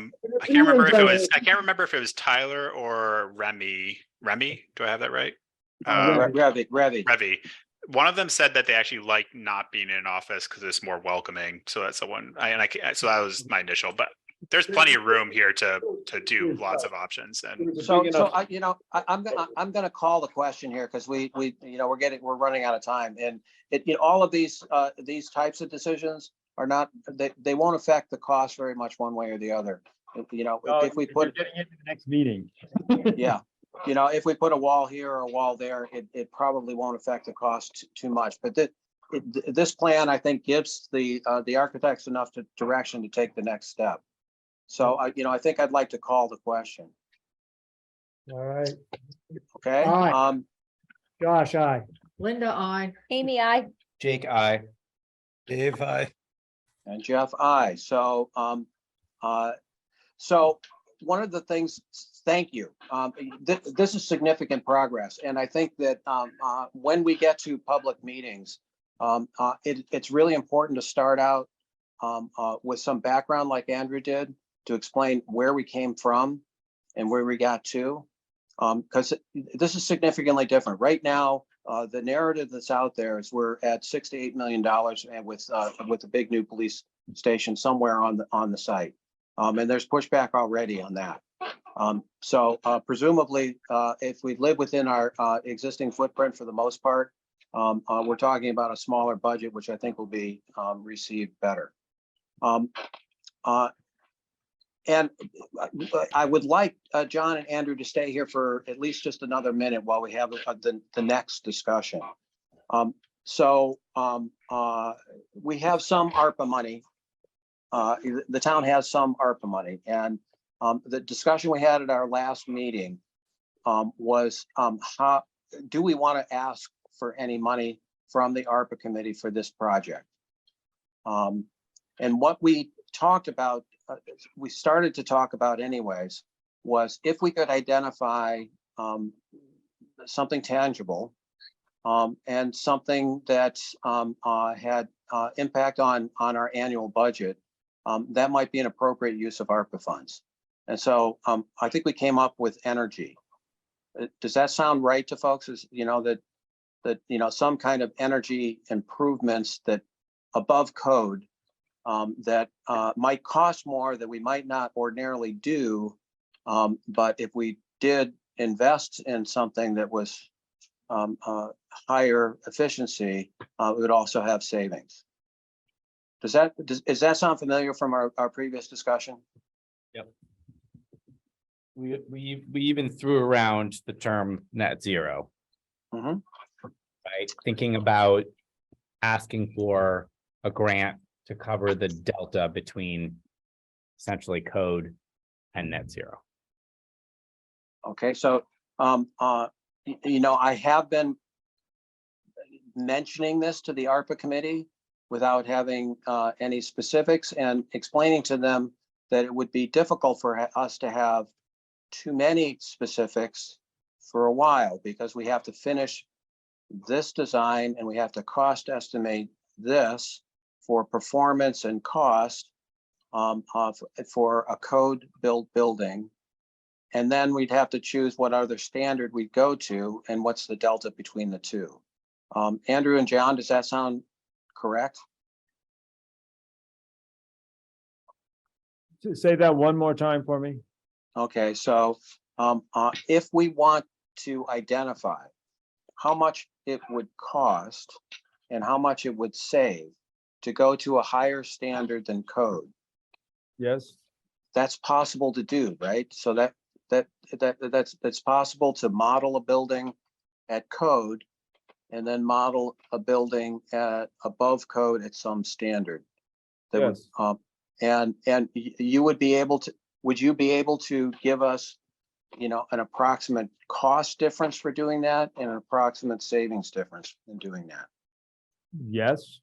Speaker 6: can't remember if it was Tyler or Remy. Remy, do I have that right?
Speaker 1: Revy.
Speaker 6: Revy. One of them said that they actually like not being in an office because it's more welcoming. So that's the one. So that was my initial, but there's plenty of room here to do lots of options. And
Speaker 1: So I'm gonna call the question here because we, we're running out of time, and all of these types of decisions are not, they won't affect the cost very much one way or the other. If we
Speaker 3: You're
Speaker 1: put,
Speaker 3: getting into the next meeting.
Speaker 1: yeah, if we put a wall here or a wall there, it probably won't affect the cost too much, but this plan, I think, gives the architects enough direction to take the next step. So I think I'd like to call the question.
Speaker 2: All right,
Speaker 1: Okay,
Speaker 2: Aye. Josh, aye.
Speaker 5: Linda, I.
Speaker 8: Amy, I,
Speaker 4: Jake, I.
Speaker 7: Dave,
Speaker 1: and Jeff, aye. So so one of the things, thank you. This is significant progress, and I think that when we get to public meetings, it's really important to start out with some background, like Andrew did, to explain where we came from and where we got to, because this is significantly different. Right now, the narrative that's out there is we're at $6 to $8 million, and with a big new police station somewhere on the site, and there's pushback already on that. So presumably, if we live within our existing footprint for the most part, we're talking about a smaller budget, which I think will be received better. And I would like John and Andrew to stay here for at least just another minute while we have the next discussion. We have some ARPA money. The town has some ARPA money, and the discussion we had at our last meeting was how do we want to ask for any money from the ARPA committee for this project? And what we talked about, we started to talk about anyways, was if we could identify something tangible and something that had impact on our annual budget, that might be an appropriate use of ARPA funds. And so I think we came up with energy. Does that sound right to folks? Is, you know, that some kind of energy improvements that above code that might cost more, that we might not ordinarily do, but if we did invest in something that was higher efficiency, it would also have savings. Does that sound familiar from our previous discussion?
Speaker 4: Yep. We even threw around the term net zero.
Speaker 1: Mm-hmm.
Speaker 4: Right? Thinking about asking for a grant to cover the delta between essentially code and net zero.
Speaker 1: Okay, so you know, I have been mentioning this to the ARPA committee without having any specifics, and explaining to them that it would be difficult for us to have too many specifics for a while, because we have to finish this design and we have to cost estimate this for performance and cost for a code built building. And then we'd have to choose what other standard we'd go to and what's the delta between the two. Andrew and John, does that sound correct?
Speaker 3: Say that one more time for me.
Speaker 1: Okay, so if we want to identify how much it would cost and how much it would save to go to a higher standard than code,
Speaker 3: Yes.
Speaker 1: that's possible to do, right? So that's possible to model a building at code and then model a building at above code at some standard. That
Speaker 3: Yes.
Speaker 1: would, and you would be able to, would you be able to give us, you know, an approximate cost difference for doing that and an approximate savings difference in doing that?
Speaker 3: Yes.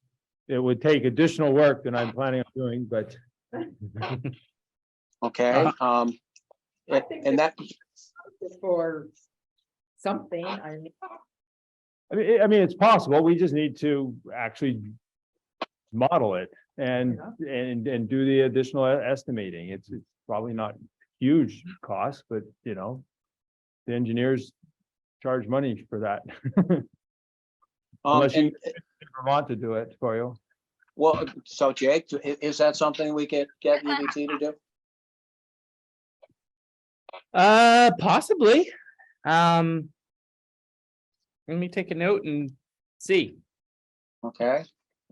Speaker 3: It would take additional work than I'm planning on doing, but
Speaker 1: Okay, and that,
Speaker 5: For something, I mean,
Speaker 3: I mean, it's possible. We just need to actually model it and do the additional estimating. It's probably not huge cost, but you know, the engineers charge money for that. Unless you
Speaker 1: and,
Speaker 3: get Vermont to do it for you.
Speaker 1: well, so Jake, is that something we could get EBT to do?
Speaker 4: Possibly. Let me take a note and see.
Speaker 1: Okay.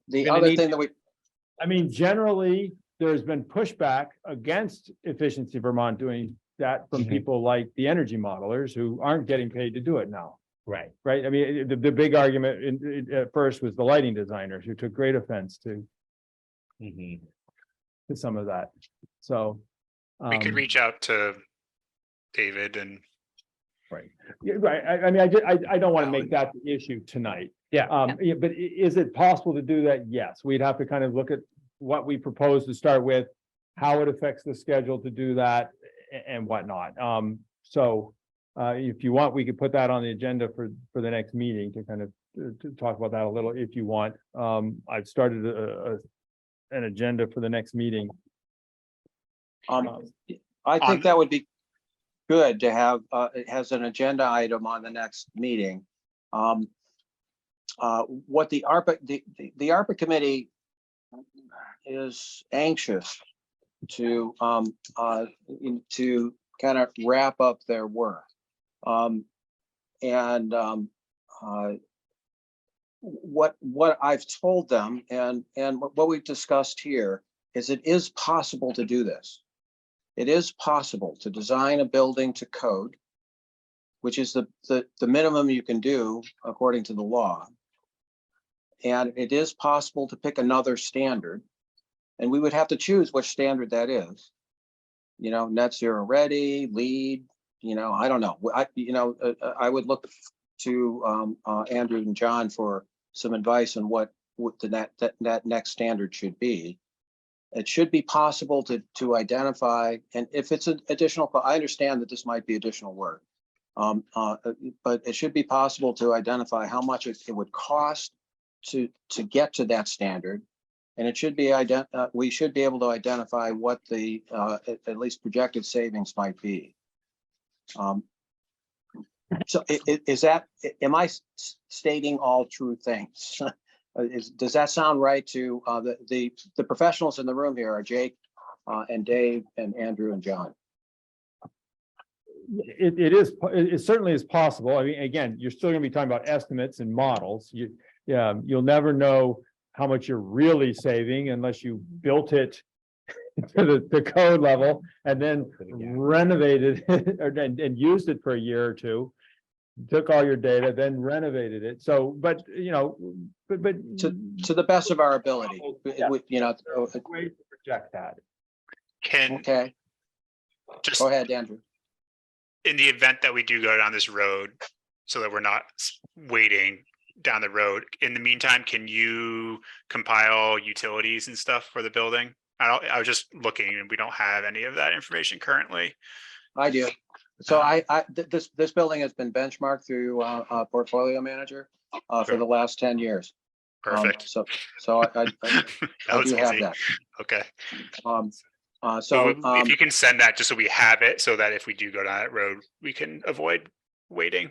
Speaker 1: The
Speaker 4: Gonna
Speaker 1: other
Speaker 4: need
Speaker 1: thing that we,
Speaker 3: I mean, generally, there's been pushback against Efficiency Vermont doing that from
Speaker 4: Mhm.
Speaker 3: people like the energy modelers who aren't getting paid to do it now.
Speaker 4: Right.
Speaker 3: Right? I mean, the big argument at first was the lighting designers who took great offense to
Speaker 4: Mhm.
Speaker 3: some of that. So.
Speaker 6: We could reach out to David and
Speaker 3: Yeah, right. I mean, I don't want to make that the issue tonight.
Speaker 4: Yeah.
Speaker 3: Yeah, but is it possible to do that? Yes, we'd have to kind of look at what we propose to start with, how it affects the schedule to do that and whatnot. So if you want, we could put that on the agenda for the next meeting to kind of to talk about that a little if you want. I've started an agenda for the next meeting.
Speaker 1: I think that would be good to have, it has an agenda item on the next meeting. What the ARPA, the ARPA committee is anxious to kind of wrap up their work. And what I've told them and what we've discussed here is it is possible to do this. It is possible to design a building to code, which is the minimum you can do according to the law. And it is possible to pick another standard, and we would have to choose which standard that is. You know, net zero ready, LEED, you know, I don't know. I would look to Andrew and John for some advice on what that next standard should be. It should be possible to identify, and if it's an additional, I understand that this might be additional work. But it should be possible to identify how much it would cost to get to that standard. And it should be we should be able to identify what the at least projected savings might be. So is that, am I stating all true things? Does that sound right to the professionals in the room here are Jake and Dave and Andrew and John?
Speaker 3: It certainly is possible. I mean, again, you're still gonna be talking about estimates and models. You'll never know how much you're really saving unless you built it to the code level and then renovated it and used it for a year or two, took all your data, then renovated it. So, but
Speaker 1: To the best of our ability, you know.
Speaker 3: Way to project that.
Speaker 1: Okay,
Speaker 6: Just
Speaker 1: go ahead, Andrew.
Speaker 6: in the event that we do go down this road, so that we're not waiting down the road, in the meantime, can you compile utilities and stuff for the building? I was just looking and we don't have any of that information currently.
Speaker 1: I do. So this building has been benchmarked through Portfolio Manager for the last 10 years.
Speaker 6: Perfect.
Speaker 1: So I do have that.
Speaker 6: Okay.
Speaker 1: So
Speaker 6: if you can send that just so we have it, so that if we do go down that road, we can avoid waiting.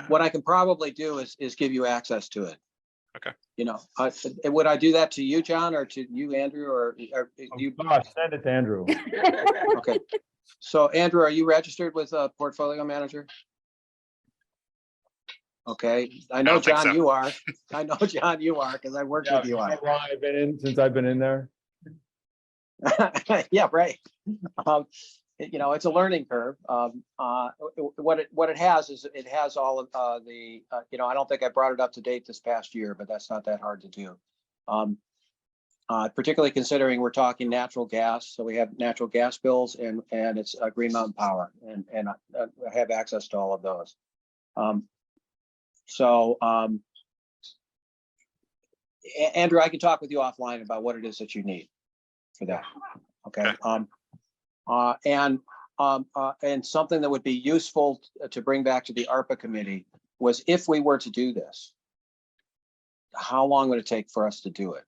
Speaker 1: what I can probably do is give you access to it.
Speaker 6: Okay.
Speaker 1: You know, would I do that to you, John, or to you, Andrew, or you?
Speaker 3: Gosh, send it to Andrew.
Speaker 1: Okay. So Andrew, are you registered with Portfolio Manager? Okay, I know, John,
Speaker 6: so.
Speaker 1: you are. I know, John, you are, because I worked with you on it.
Speaker 3: I've been in since I've been in there.
Speaker 1: Yeah, right. You know, it's a learning curve. What it has is it has all of the, you know, I don't think I brought it up to date this past year, but that's not that hard to do. Particularly considering we're talking natural gas. So we have natural gas bills and it's Green Mountain Power and I have access to all of those. Andrew, I can talk with you offline about what it is that you need for that. Okay. And something that would be useful to bring back to the ARPA committee was, if we were to do this, how long would it take for us to do it?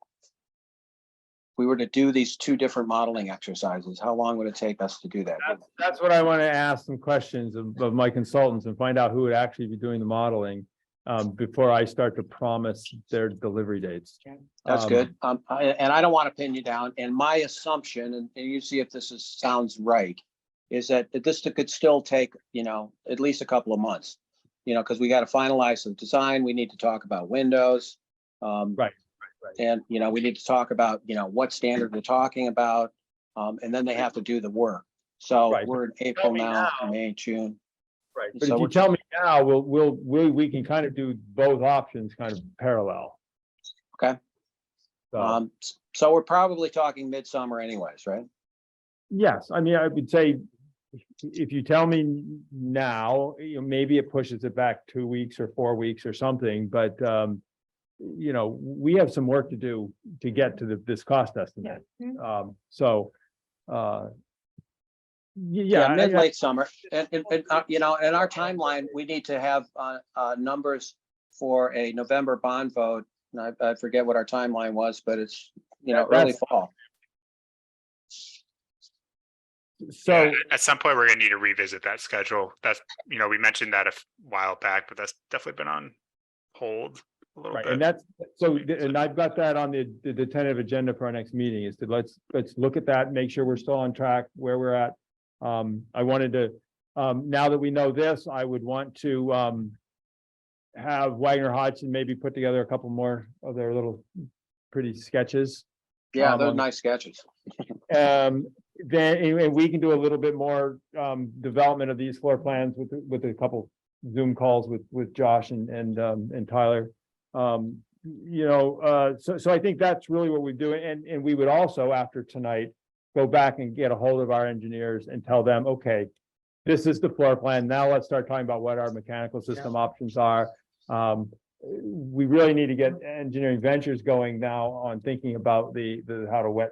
Speaker 1: If we were to do these two different modeling exercises, how long would it take us to do that?
Speaker 3: That's what I want to ask some questions of my consultants and find out who would actually be doing the modeling before I start to promise their delivery dates.
Speaker 1: That's good. And I don't want to pin you down. And my assumption, and you see if this sounds right, is that this could still take, you know, at least a couple of months, you know, because we got to finalize the design. We need to talk about windows.
Speaker 3: Right.
Speaker 1: And, you know, we need to talk about, you know, what standard we're talking about. And then they have to do the work. So we're in April now, May, June.
Speaker 3: Right. But so if you tell me now, we can kind of do both options kind of parallel.
Speaker 1: Okay. So we're probably talking midsummer anyways, right?
Speaker 3: Yes. I mean, I would say if you tell me now, you know, maybe it pushes it back 2 weeks or 4 weeks or something, but you know, we have some work to do to get to this cost estimate.
Speaker 1: Yeah, mid-late summer, and you know, in our timeline, we need to have numbers for a November bond vote. And I forget what our timeline was, but it's, you know, early fall.
Speaker 6: So yeah, at some point, we're gonna need to revisit that schedule. That's, you know, we mentioned that a while back, but that's definitely been on hold a little bit.
Speaker 3: And that's so, and I've got that on the tentative agenda for our next meeting, is to let's look at that, make sure we're still on track where we're at. I wanted to, now that we know this, I would want to, have Wagner Hodgson maybe put together a couple more of their little pretty sketches.
Speaker 1: Yeah, they're
Speaker 3: on-
Speaker 1: nice sketches.
Speaker 3: Then, and we can do a little bit more, development of these floor plans with a couple Zoom calls with Josh and Tyler. So I think that's really what we do. And we would also, after tonight, go back and get a hold of our engineers and tell them, okay, this is the floor plan. Now let's start talking about what our mechanical system options are. We really need to get engineering ventures going now on thinking about the how to wet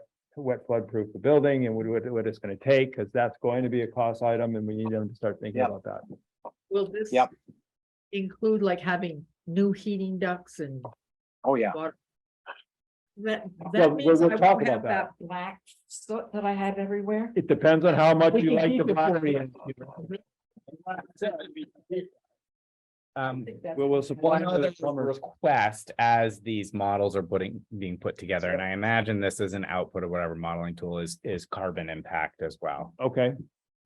Speaker 3: flood proof the building and what it's going to take, because that's going to be a cost item and we need them to start thinking
Speaker 1: Yep.
Speaker 3: about that.
Speaker 5: Will this
Speaker 1: Yep.
Speaker 5: include like having new heating ducts and
Speaker 1: Oh, yeah.
Speaker 5: water? That
Speaker 3: Well,
Speaker 5: means
Speaker 3: we'll
Speaker 5: I
Speaker 3: talk
Speaker 5: won't
Speaker 3: about
Speaker 5: have
Speaker 3: that.
Speaker 5: that black soot that I have everywhere.
Speaker 3: It depends on how much
Speaker 4: We
Speaker 3: you
Speaker 4: can
Speaker 3: like
Speaker 4: keep
Speaker 3: the
Speaker 4: it
Speaker 3: black. We'll supply
Speaker 4: One
Speaker 3: to the
Speaker 4: other
Speaker 3: plumbers.
Speaker 4: request as these models are being put together, and I imagine this is an output of whatever modeling tool is carbon impact as well.
Speaker 3: Okay,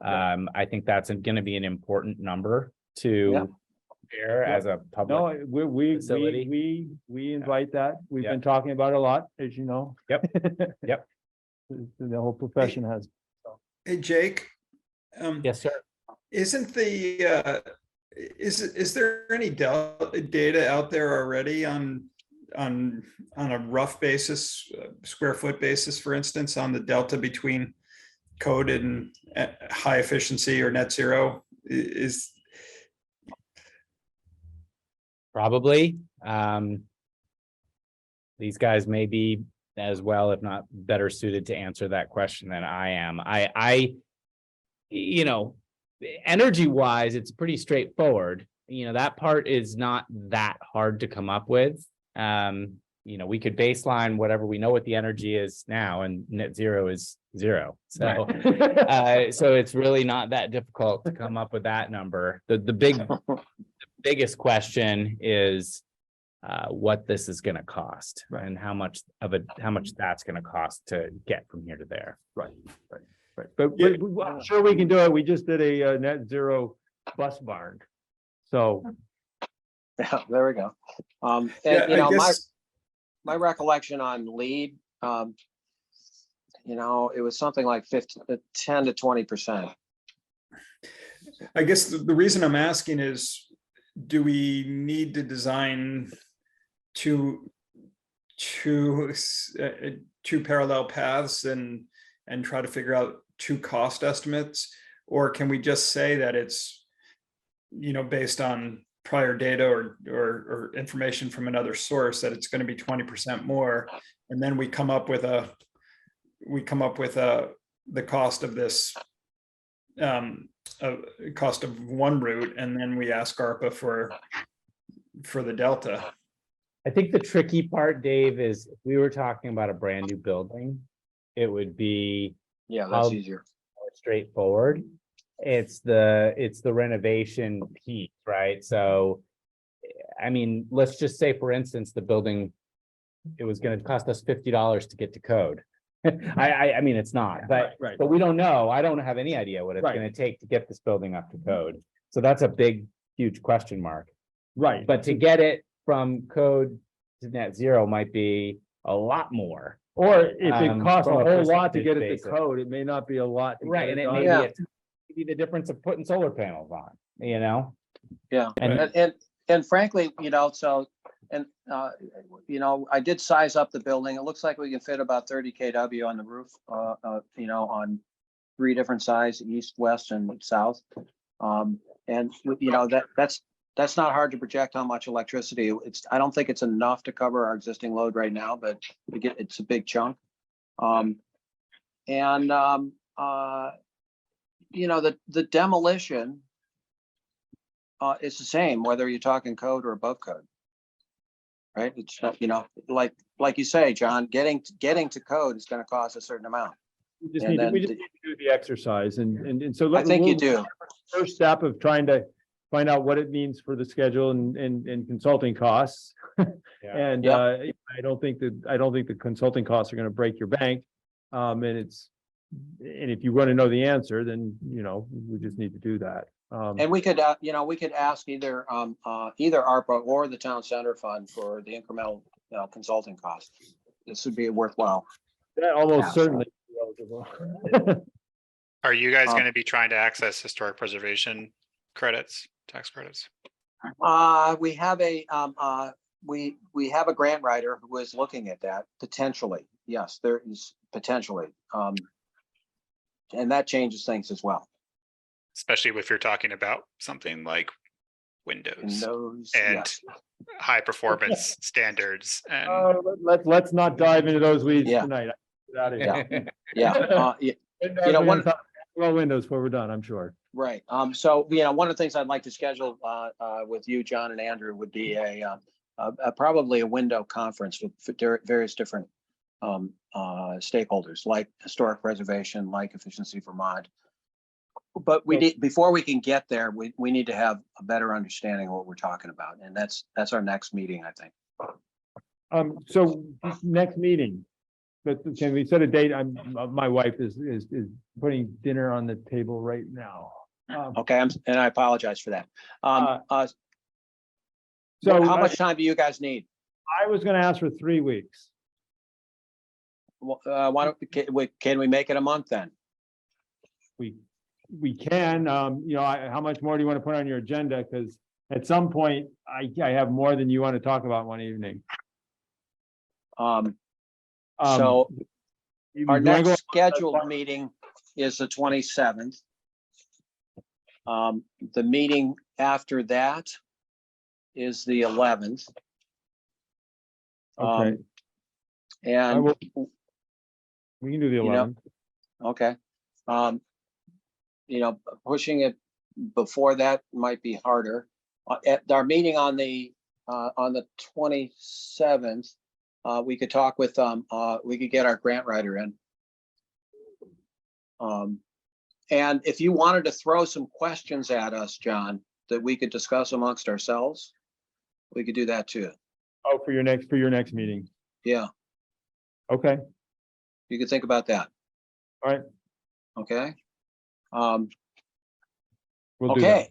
Speaker 4: I think that's going to be an important number
Speaker 1: Yep.
Speaker 4: to share as a public.
Speaker 3: no, we
Speaker 4: Facility.
Speaker 3: invite that. We've
Speaker 4: Yep.
Speaker 3: been talking about it a lot, as you know.
Speaker 4: Yep. Yep.
Speaker 3: The whole profession has.
Speaker 7: Hey, Jake.
Speaker 4: Yes, sir.
Speaker 7: Isn't the, is there any data out there already on a rough basis, square foot basis, for instance, on the delta between code and high efficiency or net zero? Is,
Speaker 4: Probably. These guys may be as well, if not better suited to answer that question than I am. Energy wise, it's pretty straightforward. That part is not that hard to come up with. We could baseline whatever we know what the energy is now, and net zero is 0. So, so it's really not that difficult to come up with that number. The biggest question is what this is going to cost, and how much that's going to cost to get from here to there.
Speaker 3: Right. But I'm sure we can do it. We just did a net zero bus barn. So,
Speaker 1: Yeah, there we go. And
Speaker 7: yeah,
Speaker 1: you know,
Speaker 7: I guess,
Speaker 1: my recollection on lead, it was something like 10 to 20%.
Speaker 7: I guess the reason I'm asking is, do we need to design two parallel paths and try to figure out two cost estimates? Or can we just say that it's, based on prior data or information from another source, that it's going to be 20% more, and then we come up with the cost of this, cost of one route, and then we ask ARPA for the delta.
Speaker 4: I think the tricky part, Dave, is if we were talking about a brand new building, it would be
Speaker 1: Yeah, that's
Speaker 4: How-
Speaker 1: easier.
Speaker 4: more straightforward. It's the renovation piece, right? So, I mean, let's just say, for instance, the building, it was going to cost us $50 to get to code. I mean, it's not, but
Speaker 3: right.
Speaker 4: we don't know. I don't have any idea what it's
Speaker 3: Right.
Speaker 4: going to take to get this building up to code. So that's a big, huge question mark.
Speaker 3: Right.
Speaker 4: But to get it from code to net zero might be a lot more.
Speaker 3: Or if it costs a
Speaker 4: from a
Speaker 3: whole lot to
Speaker 4: percentage
Speaker 3: get it to
Speaker 4: basis.
Speaker 3: code, it may not be a lot. to get
Speaker 4: Right, and it
Speaker 3: done.
Speaker 4: may
Speaker 1: Yeah.
Speaker 4: be the difference of putting solar panels on,
Speaker 1: Yeah,
Speaker 4: And
Speaker 1: and frankly, I did size up the building. It looks like we can fit about 30 kW on the roof, on 3 different sides, east, west, and south. That's not hard to project how much electricity. I don't think it's enough to cover our existing load right now, but it's a big chunk. The demolition it's the same, whether you're talking code or above code. Right? It's, like you say, John, getting to code is going to cost a certain amount.
Speaker 3: We just
Speaker 1: And
Speaker 3: need to
Speaker 1: then
Speaker 3: do the exercise and so.
Speaker 1: I think you
Speaker 3: we'll-
Speaker 1: do.
Speaker 3: First step of trying to find out what it means for the schedule and consulting costs. And
Speaker 1: Yep.
Speaker 3: I don't think the consulting costs are going to break your bank. And it's and if you want to know the answer, then, you know, we just need to do that.
Speaker 1: And we could, we could ask either ARPA or the town center fund for the incremental consulting costs. This would be worthwhile.
Speaker 3: That almost
Speaker 1: Yeah.
Speaker 3: certainly. be eligible.
Speaker 6: Are you guys
Speaker 1: Um,
Speaker 6: going to be trying to access historic preservation credits, tax credits?
Speaker 1: We have a, we have a grant writer who is looking at that potentially. Yes, there is potentially. And that changes things as well.
Speaker 6: Especially if you're talking about something like
Speaker 1: And
Speaker 6: Windows
Speaker 1: those,
Speaker 6: and
Speaker 1: yes,
Speaker 6: high performance standards and
Speaker 3: Let's not dive into those weeds
Speaker 1: Yeah.
Speaker 3: tonight. Get out of here.
Speaker 1: yeah,
Speaker 3: You
Speaker 1: know, one-
Speaker 3: Well, Windows before we're done, I'm sure.
Speaker 1: right. So, one of the things I'd like to schedule with you, John and Andrew, would be probably a window conference with various different stakeholders, like historic preservation, like Efficiency Vermont. But we need, before we can get there, we need to have a better understanding of what we're talking about, and that's our next meeting, I think.
Speaker 3: So next meeting, but can we set a date? My wife is putting dinner on the table right now.
Speaker 1: Okay, and I apologize for that.
Speaker 3: So
Speaker 1: How much time do you guys need?
Speaker 3: I was gonna ask for 3 weeks.
Speaker 1: Why don't, can we make it a month then?
Speaker 3: We can, how much more do you want to put on your agenda? Because at some point, I have more than you want to talk about one evening.
Speaker 1: So our
Speaker 3: you wanna go-
Speaker 1: next scheduled meeting is the 27th. The meeting after that is the 11th.
Speaker 3: Okay,
Speaker 1: And,
Speaker 3: we can do the
Speaker 1: you know,
Speaker 3: 11th.
Speaker 1: okay. Pushing it before that might be harder. At our meeting on the 27th, we could talk with, we could get our grant writer in. And if you wanted to throw some questions at us, John, that we could discuss amongst ourselves, we could do that too.
Speaker 3: Oh, for your next meeting.
Speaker 1: Yeah,
Speaker 3: Okay,
Speaker 1: you could think about that.
Speaker 3: all right.
Speaker 1: Okay.
Speaker 3: We'll do that.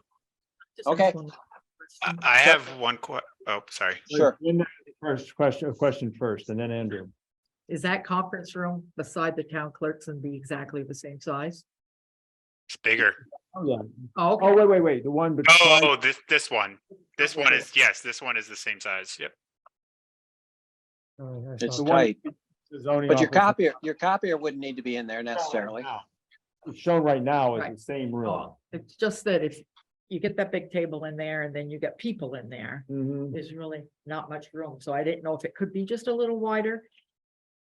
Speaker 1: Okay, Okay.
Speaker 6: I have one sorry.
Speaker 1: sure.
Speaker 3: First question first, and then Andrew.
Speaker 5: Is that conference room beside the town clerks and be exactly the same size?
Speaker 6: It's bigger.
Speaker 3: Oh, yeah.
Speaker 5: Oh,
Speaker 3: Oh,
Speaker 5: okay.
Speaker 3: wait, the one beside.
Speaker 6: Oh, this one. This one is, yes, this one is the same size. Yep.
Speaker 2: Oh, that's
Speaker 1: It's
Speaker 2: not-
Speaker 3: the one-
Speaker 1: tight,
Speaker 3: the zoning
Speaker 1: but your
Speaker 3: office.
Speaker 1: copier wouldn't need to be in there necessarily.
Speaker 3: It's shown right now as
Speaker 5: Right.
Speaker 3: the same room.
Speaker 5: Oh, it's just that if you get that big table in there and then you get people in there,
Speaker 3: Mhm.
Speaker 5: there's really not much room. So I didn't know if it could be just a little wider.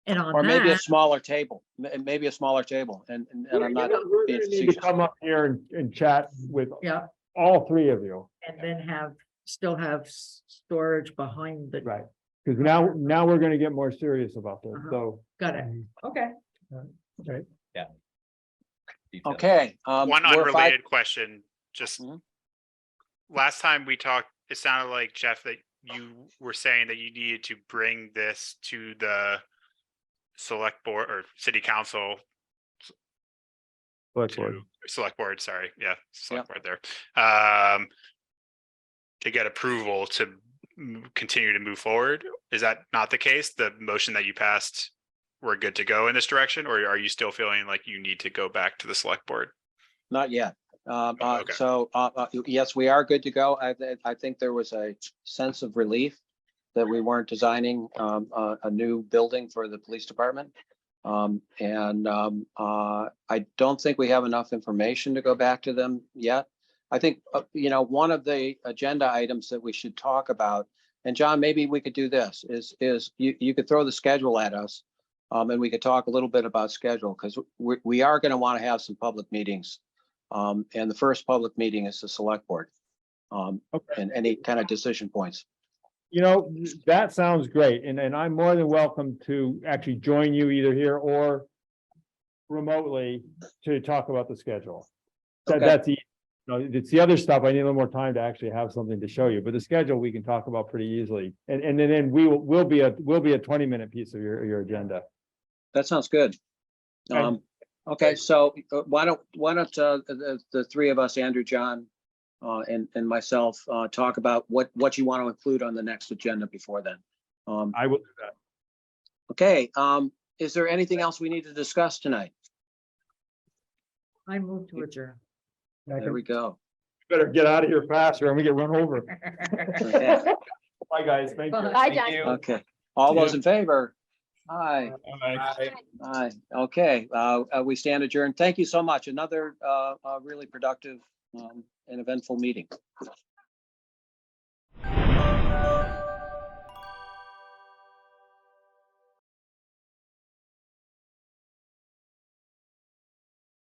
Speaker 5: And on
Speaker 1: Or maybe a
Speaker 5: that,
Speaker 1: smaller table, maybe a smaller table, and I'm not
Speaker 3: We're
Speaker 1: being
Speaker 3: gonna need to
Speaker 1: facetious.
Speaker 3: come up here and chat with
Speaker 5: yeah,
Speaker 3: all three of you.
Speaker 5: and then still have storage behind the,
Speaker 3: Right. Because now we're gonna get more serious about this,
Speaker 5: Uh-huh.
Speaker 3: so.
Speaker 5: got it. Okay.
Speaker 1: Okay.
Speaker 6: One
Speaker 1: we're five-
Speaker 6: unrelated question, just
Speaker 1: Mhm.
Speaker 6: last time we talked, it sounded like, Jeff, that you were saying that you needed to bring this to the select board or city council select board, sorry. Yeah, select board there. To get approval to continue to move forward. Is that not the case? The motion that you passed, we're good to go in this direction, or are you still feeling like you need to go back to the select board?
Speaker 1: Not yet.
Speaker 6: Okay.
Speaker 1: So, yes, we are good to go. I think there was a sense of relief that we weren't designing a new building for the police department. I don't think we have enough information to go back to them yet. I think, one of the agenda items that we should talk about, and John, maybe we could do this, is you could throw the schedule at us. And we could talk a little bit about schedule, because we are going to want to have some public meetings. And the first public meeting is the select board. And any kind of decision points.
Speaker 3: That sounds great, and I'm more than welcome to actually join you either here or remotely to talk about the schedule.
Speaker 1: Okay.
Speaker 3: That's it's the other stuff, I need a little more time to actually have something to show you, but the schedule we can talk about pretty easily. And then we'll be a 20-minute piece of your agenda.
Speaker 1: That sounds good.
Speaker 3: Okay.
Speaker 1: Okay, so why don't the three of us, Andrew, John, and myself, talk about what you want to include on the next agenda before then.
Speaker 3: I will do that.
Speaker 1: Okay, is there anything else we need to discuss tonight?
Speaker 5: I move to adjourn.
Speaker 1: There we go.
Speaker 3: Better get out of here faster and we get run over.
Speaker 1: Okay.
Speaker 3: Bye, guys. Thank you.
Speaker 8: Bye, John.
Speaker 1: Okay, all those in favor? Aye,
Speaker 3: Bye.
Speaker 1: aye. Okay, we stand adjourned. Thank you so much. Another really productive and eventful meeting.